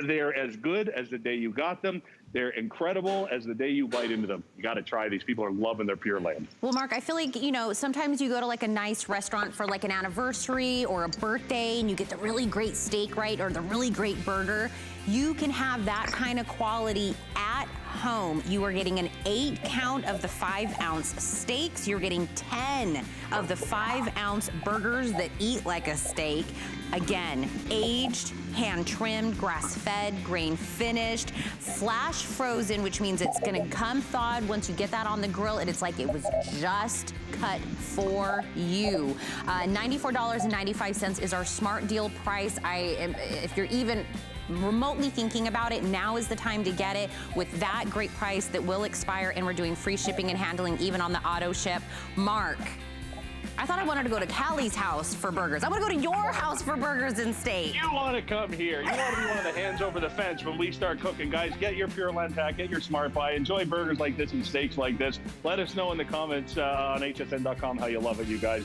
they're as good as the day you got them. They're incredible as the day you bite into them. You got to try these. People are loving their Pure Land. Well, Mark, I feel like, you know, sometimes you go to like a nice restaurant for like an anniversary or a birthday and you get the really great steak, right? Or the really great burger. You can have that kind of quality at home. You are getting an 8 count of the 5-ounce steaks. You're getting 10 of the 5-ounce burgers that eat like a steak. Again, aged, hand-trimmed, grass-fed, grain-finished, flash frozen, which means it's gonna come thawed once you get that on the grill, and it's like it was just cut for you. $94.95 is our smart deal price. If you're even remotely thinking about it, now is the time to get it with that great price that will expire, and we're doing free shipping and handling even on the auto ship. Mark, I thought I wanted to go to Callie's house for burgers. I want to go to your house for burgers and steak. You want to come here. You want to be one of the hands over the fence when we start cooking. Guys, get your Pure Land pack, get your Smart Buy. Enjoy burgers like this and steaks like this. Let us know in the comments on hsn.com how you love it, you guys.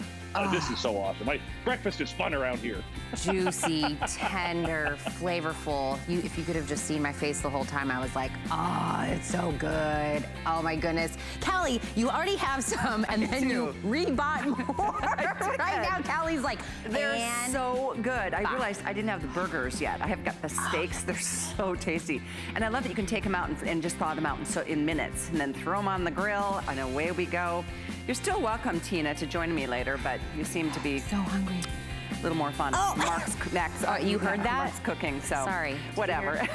This is so awesome. Breakfast is fun around here. Juicy, tender, flavorful. If you could have just seen my face the whole time, I was like, oh, it's so good. Oh my goodness. Callie, you already have some, and then you rebought more. Right now, Callie's like, they're so good. I realized I didn't have the burgers yet. I have got the steaks. They're so tasty. And I love that you can take them out and just thaw them out in minutes, and then throw them on the grill, and away we go. You're still welcome, Tina, to join me later, but you seem to be so hungry. A little more fun. Oh, you heard that? Mark's cooking, so sorry. Whatever.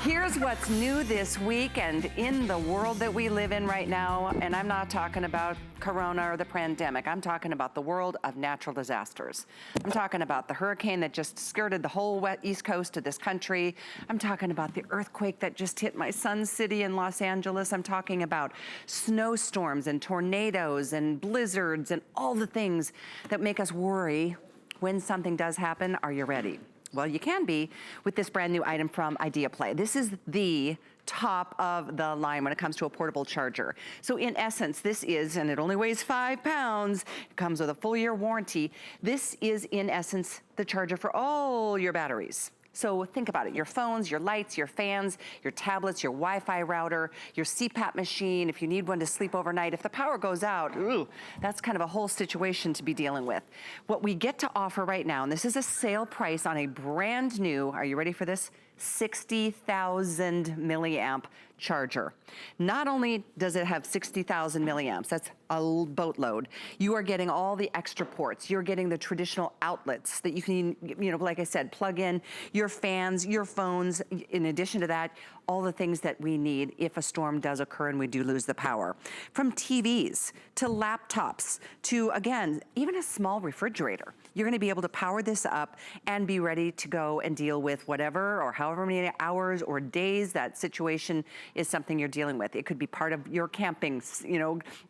Here's what's new this week and in the world that we live in right now, and I'm not talking about Corona or the pandemic. I'm talking about the world of natural disasters. I'm talking about the hurricane that just skirted the whole east coast of this country. I'm talking about the earthquake that just hit my son's city in Los Angeles. I'm talking about snowstorms and tornadoes and blizzards and all the things that make us worry when something does happen. Are you ready? Well, you can be with this brand new item from Idea Play. This is the top of the line when it comes to a portable charger. So in essence, this is, and it only weighs 5 pounds, it comes with a full year warranty. This is in essence the charger for all your batteries. So think about it, your phones, your lights, your fans, your tablets, your Wi-Fi router, your CPAP machine, if you need one to sleep overnight. If the power goes out, ooh, that's kind of a whole situation to be dealing with. What we get to offer right now, and this is a sale price on a brand new, are you ready for this? 60,000 milliamp charger. Not only does it have 60,000 milliamps, that's a boatload, you are getting all the extra ports. You're getting the traditional outlets that you can, like I said, plug in your fans, your phones. In addition to that, all the things that we need if a storm does occur and we do lose the power. From TVs to laptops to, again, even a small refrigerator. You're gonna be able to power this up and be ready to go and deal with whatever or however many hours or days that situation is something you're dealing with. It could be part of your camping,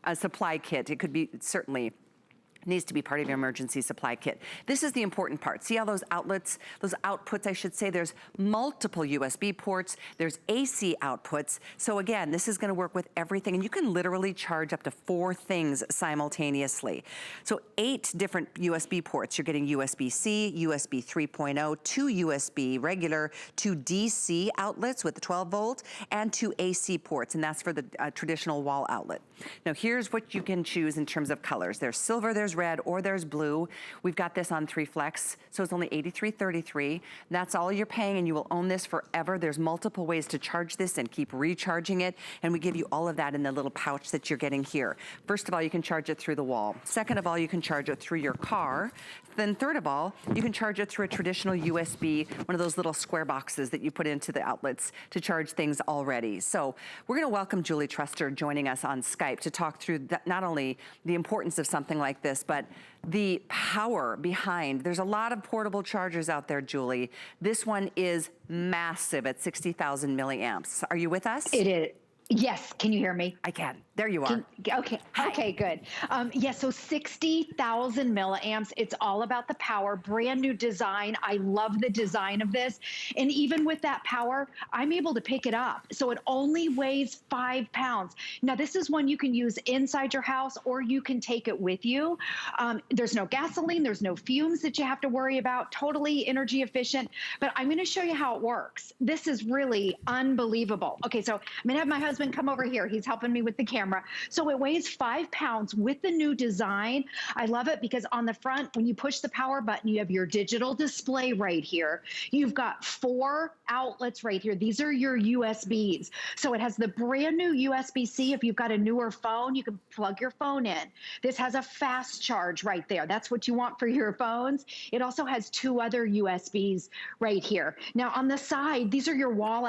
a supply kit. It could be certainly needs to be part of your emergency supply kit. This is the important part. See all those outlets, those outputs, I should say, there's multiple USB ports, there's AC outputs. So again, this is gonna work with everything, and you can literally charge up to 4 things simultaneously. So 8 different USB ports. You're getting USB-C, USB 3.0, 2 USB regular, 2 DC outlets with the 12 volt, and 2 AC ports, and that's for the traditional wall outlet. Now here's what you can choose in terms of colors. There's silver, there's red, or there's blue. We've got this on 3 flex, so it's only $83.33. That's all you're paying, and you will own this forever. There's multiple ways to charge this and keep recharging it, and we give you all of that in the little pouch that you're getting here. First of all, you can charge it through the wall. Second of all, you can charge it through your car. Then third of all, you can charge it through a traditional USB, one of those little square boxes that you put into the outlets to charge things already. So we're gonna welcome Julie Truster joining us on Skype to talk through not only the importance of something like this, but the power behind. There's a lot of portable chargers out there, Julie. This one is massive at 60,000 milliamps. Are you with us? It is. Yes. Can you hear me? I can. There you are. Okay. Hi. Okay, good. Yeah, so 60,000 milliamps. It's all about the power. Brand new design. I love the design of this. And even with that power, I'm able to pick it up. So it only weighs 5 pounds. Now, this is one you can use inside your house, or you can take it with you. There's no gasoline. There's no fumes that you have to worry about. Totally energy efficient. But I'm going to show you how it works. This is really unbelievable. Okay, so I'm going to have my husband come over here. He's helping me with the camera. So it weighs 5 pounds with the new design. I love it because on the front, when you push the power button, you have your digital display right here. You've got 4 outlets right here. These are your USBs. So it has the brand new USB-C. If you've got a newer phone, you can plug your phone in. This has a fast charge right there. That's what you want for your phones. It also has 2 other USBs right here. Now on the side, these are your wall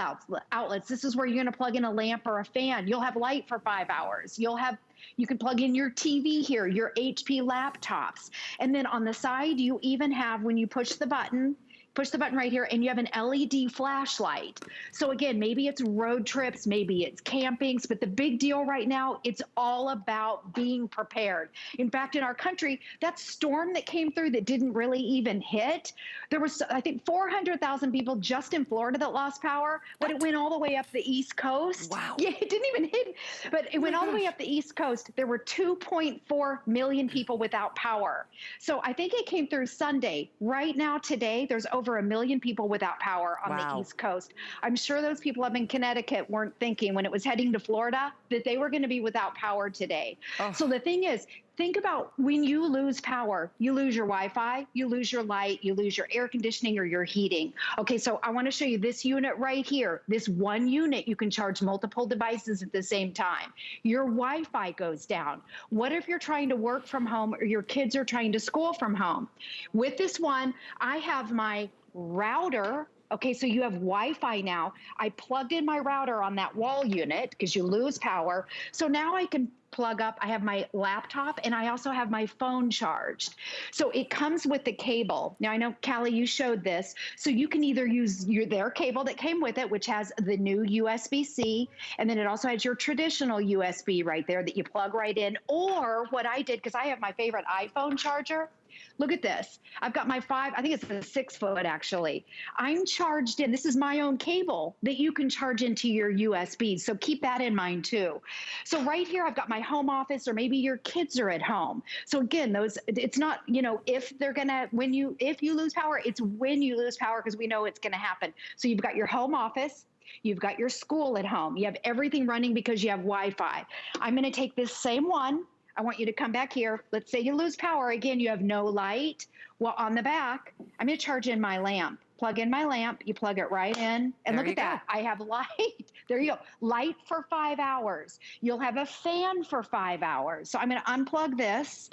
outlets. This is where you're going to plug in a lamp or a fan. You'll have light for 5 hours. You can plug in your TV here, your HP laptops. And then on the side, you even have, when you push the button, push the button right here, and you have an LED flashlight. So again, maybe it's road trips, maybe it's campings, but the big deal right now, it's all about being prepared. In fact, in our country, that storm that came through that didn't really even hit, there was, I think, 400,000 people just in Florida that lost power, but it went all the way up the East Coast. Wow. Yeah, it didn't even hit, but it went all the way up the East Coast. There were 2.4 million people without power. So I think it came through Sunday. Right now, today, there's over 1 million people without power on the East Coast. I'm sure those people up in Connecticut weren't thinking when it was heading to Florida that they were going to be without power today. So the thing is, think about when you lose power, you lose your Wi-Fi, you lose your light, you lose your air conditioning or your heating. Okay, so I want to show you this unit right here. This one unit, you can charge multiple devices at the same time. Your Wi-Fi goes down. What if you're trying to work from home or your kids are trying to school from home? With this one, I have my router. Okay, so you have Wi-Fi now. I plugged in my router on that wall unit because you lose power. So now I can plug up, I have my laptop and I also have my phone charged. So it comes with the cable. Now I know, Callie, you showed this. So you can either use their cable that came with it, which has the new USB-C, and then it also has your traditional USB right there that you plug right in. Or what I did, because I have my favorite iPhone charger, look at this. I've got my I think it's a 6 foot actually. I'm charged in, this is my own cable that you can charge into your USB. So keep that in mind too. So right here, I've got my home office, or maybe your kids are at home. So again, it's not, if they're gonna, if you lose power, it's when you lose power, because we know it's gonna happen. So you've got your home office, you've got your school at home, you have everything running because you have Wi-Fi. I'm gonna take this same one. I want you to come back here. Let's say you lose power. Again, you have no light. Well, on the back, I'm going to charge in my lamp. Plug in my lamp. You plug it right in. And look at that. I have light. There you go. Light for 5 hours. You'll have a fan for 5 hours. So I'm going to unplug this,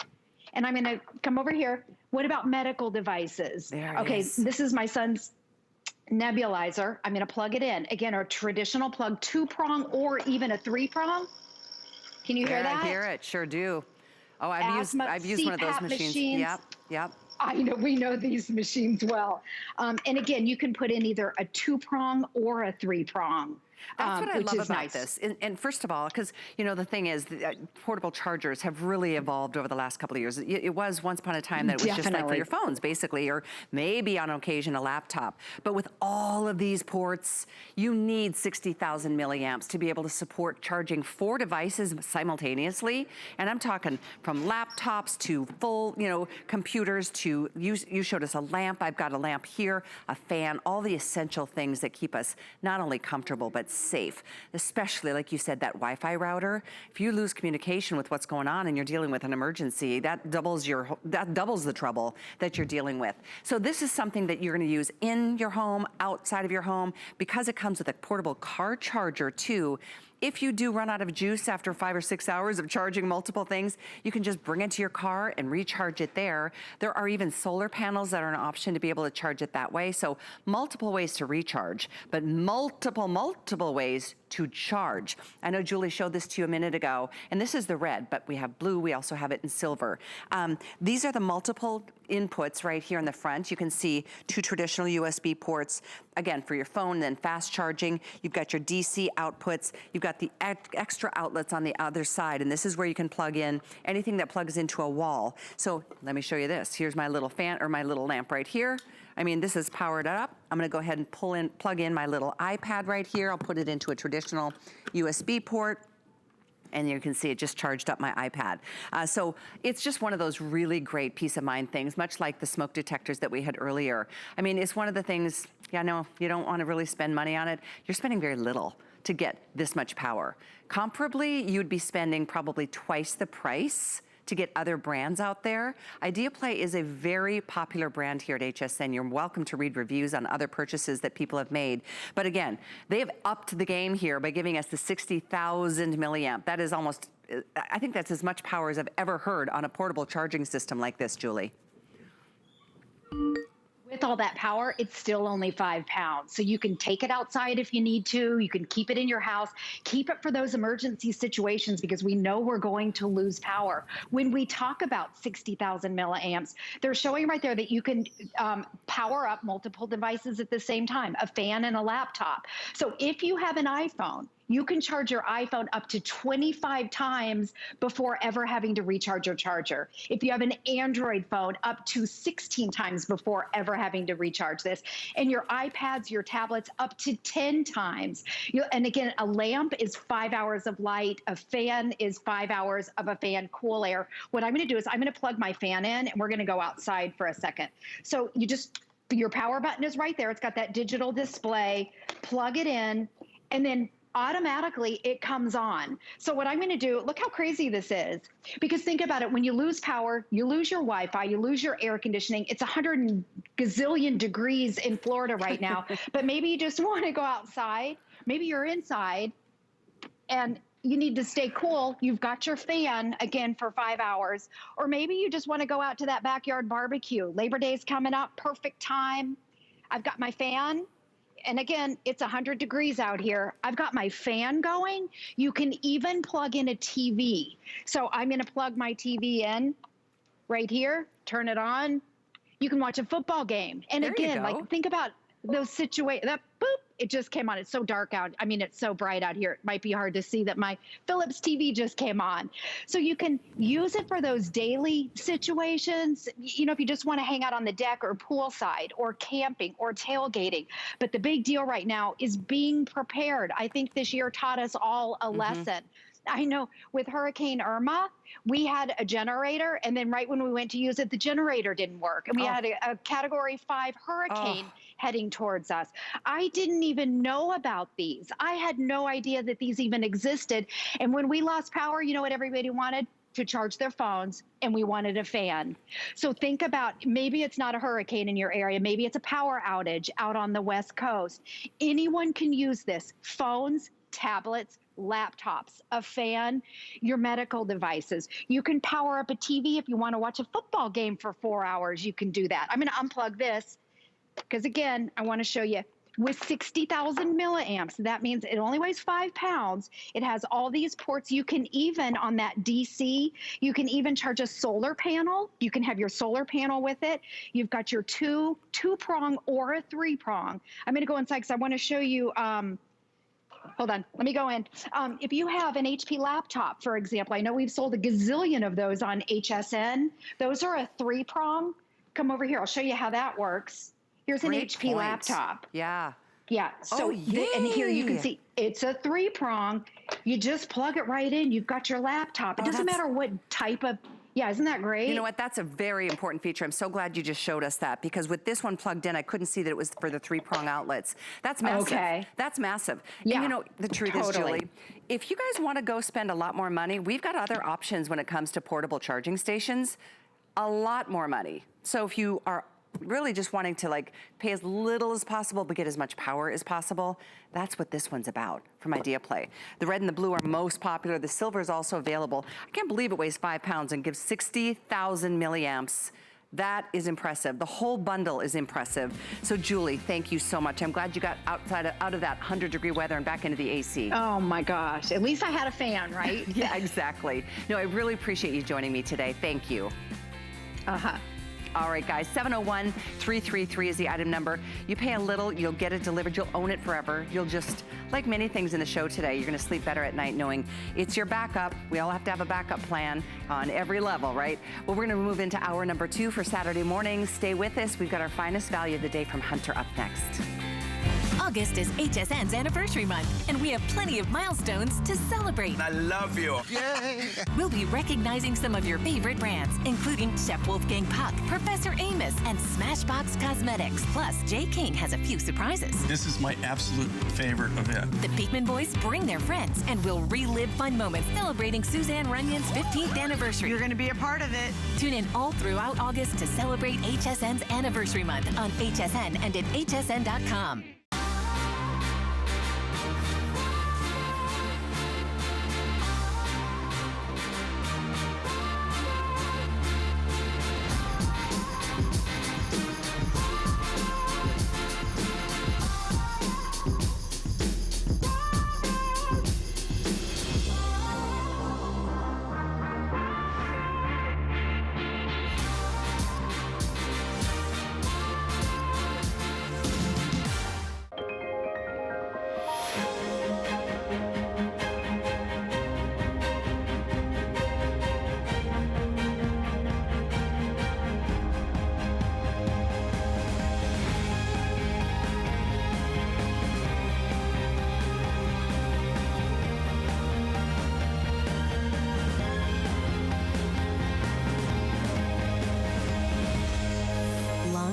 and I'm going to come over here. What about medical devices? Okay, this is my son's nebulizer. I'm going to plug it in. Again, a traditional plug, 2-prong or even a 3-prong. Can you hear that? I hear it, sure do. Oh, I've used one of those machines. Yep. I know, we know these machines well. And again, you can put in either a 2-prong or a 3-prong. That's what I love about this. And first of all, because, the thing is, portable chargers have really evolved over the last couple of years. It was once upon a time that it was just like for your phones, basically, or maybe on occasion a laptop. But with all of these ports, you need 60,000 milliamps to be able to support charging 4 devices simultaneously. And I'm talking from laptops to full, computers to, you showed us a lamp. I've got a lamp here, a fan, all the essential things that keep us not only comfortable, but safe, especially like you said, that Wi-Fi router. If you lose communication with what's going on and you're dealing with an emergency, that doubles the trouble that you're dealing with. So this is something that you're going to use in your home, outside of your home, because it comes with a portable car charger too. If you do run out of juice after 5 or 6 hours of charging multiple things, you can just bring it to your car and recharge it there. There are even solar panels that are an option to be able to charge it that way. So multiple ways to recharge, but multiple ways to charge. I know Julie showed this to you a minute ago, and this is the red, but we have blue, we also have it in silver. These are the multiple inputs right here in the front. You can see 2 traditional USB ports, again, for your phone, then fast charging. You've got your DC outputs. You've got the extra outlets on the other side, and this is where you can plug in anything that plugs into a wall. So let me show you this. Here's my little fan, or my little lamp right here. I mean, this is powered up. I'm gonna go ahead and plug in my little iPad right here. I'll put it into a traditional USB port, and you can see it just charged up my iPad. So it's just one of those really great peace of mind things, much like the smoke detectors that we had earlier. I mean, it's one of the things, no, you don't wanna really spend money on it. You're spending very little to get this much power. Comparably, you'd be spending probably twice the price to get other brands out there. IdeaPlay is a very popular brand here at HSN. You're welcome to read reviews on other purchases that people have made. But again, they have upped the game here by giving us the 60,000 milliamp. That is almost, I think that's as much power as I've ever heard on a portable charging system like this, Julie. With all that power, it's still only 5 pounds. So you can take it outside if you need to. You can keep it in your house. Keep it for those emergency situations because we know we're going to lose power. When we talk about 60,000 milliamps, they're showing right there that you can power up multiple devices at the same time, a fan and a laptop. So if you have an iPhone, you can charge your iPhone up to 25 times before ever having to recharge your charger. If you have an Android phone, up to 16 times before ever having to recharge this. And your iPads, your tablets, up to 10 times. And again, a lamp is 5 hours of light. A fan is 5 hours of a fan cool air. What I'm gonna do is I'm gonna plug my fan in and we're gonna go outside for a second. So your power button is right there. It's got that digital display. Plug it in and then automatically it comes on. So what I'm going to do, look how crazy this is, because think about it. When you lose power, you lose your Wi-Fi, you lose your air conditioning. It's 100 gazillion degrees in Florida right now, but maybe you just want to go outside. Maybe you're inside and you need to stay cool. You've got your fan again for 5 hours, or maybe you just want to go out to that backyard barbecue. Labor Day's coming up, perfect time. I've got my fan. And again, it's 100 degrees out here. I've got my fan going. You can even plug in a TV. So I'm going to plug my TV in right here, turn it on. You can watch a football game. And there again, like think about those situations, that boop, it just came on. It's so dark out. I mean, it's so bright out here. It might be hard to see that my Philips TV just came on. So you can use it for those daily situations, you know, if you just want to hang out on the deck or poolside or camping or tailgating. But the big deal right now is being prepared. I think this year taught us all a lesson. I know with Hurricane Irma, we had a generator, and then right when we went to use it, the generator didn't work. And we had a Category 5 hurricane heading towards us. I didn't even know about these. I had no idea that these even existed. And when we lost power, you know what everybody wanted? To charge their phones, and we wanted a fan. So think about, maybe it's not a hurricane in your area, maybe it's a power outage out on the West Coast. Anyone can use this. Phones, tablets, laptops, a fan, your medical devices. You can power up a TV if you want to watch a football game for 4 hours. You can do that. I'm going to unplug this because, again, I want to show you. With 60,000 milliamps, that means it only weighs 5 pounds. It has all these ports. You can even, on that DC, you can even charge a solar panel. You can have your solar panel with it. You've got your two-prong or a 3-prong. I'm going to go inside because I want to show you. Hold on, let me go in. If you have an HP laptop, for example, I know we've sold a gazillion of those on HSN. Those are a 3-prong. Come over here, I'll show you how that works. Here's an HP laptop. Yeah. Yeah, so, and here you can see, it's a 3-prong. You just plug it right in, you've got your laptop. It doesn't matter what type of, isn't that great? You know what, that's a very important feature. I'm so glad you just showed us that, because with this one plugged in, I couldn't see that it was for the 3-prong outlets. That's massive. Okay. That's massive. Yeah. And you know, the truth is, Julie, if you guys want to go spend a lot more money, we've got other options when it comes to portable charging stations, a lot more money. So if you are really just wanting to like pay as little as possible but get as much power as possible, that's what this one's about from Idea Play. The red and the blue are most popular. The silver is also available. I can't believe it weighs 5 pounds and gives 60,000 milliamps. That is impressive. The whole bundle is impressive. So Julie, thank you so much. I'm glad you got out of that 100-degree weather and back into the AC. Oh my gosh, at least I had a fan, right? Yeah, exactly. No, I really appreciate you joining me today. Thank you. All right, guys, 701-333 is the item number. You pay a little, you'll get it delivered, you'll own it forever. You'll just, like many things in the show today, you're gonna sleep better at night knowing it's your backup. We all have to have a backup plan on every level, right? Well, we're gonna move into hour number 2 for Saturday morning. Stay with us. We've got our finest value of the day from Hunter up next. August is HSN's anniversary month, and we have plenty of milestones to celebrate. I love you. Yay! We'll be recognizing some of your favorite brands, including Chef Wolfgang Puck, Professor Amos, and Smashbox Cosmetics. Plus, Jay King has a few surprises. This is my absolute favorite event. The Peakman Boys bring their friends, and we'll relive fun moments celebrating Suzanne Runyon's 15th anniversary. You're going to be a part of it. Tune in all throughout August to celebrate HSN's anniversary month on HSN and at hsn.com.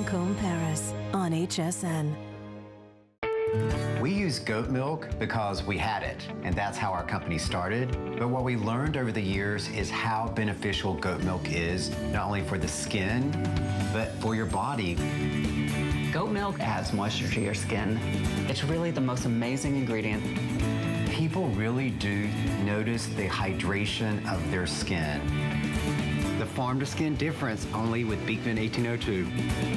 Combe, Paris on HSN. We use goat milk because we had it, and that's how our company started. But what we learned over the years is how beneficial goat milk is, not only for the skin, but for your body. Goat milk adds moisture to your skin. It's really the most amazing ingredient. People really do notice the hydration of their skin. The farm to skin difference only with Beekman 1802.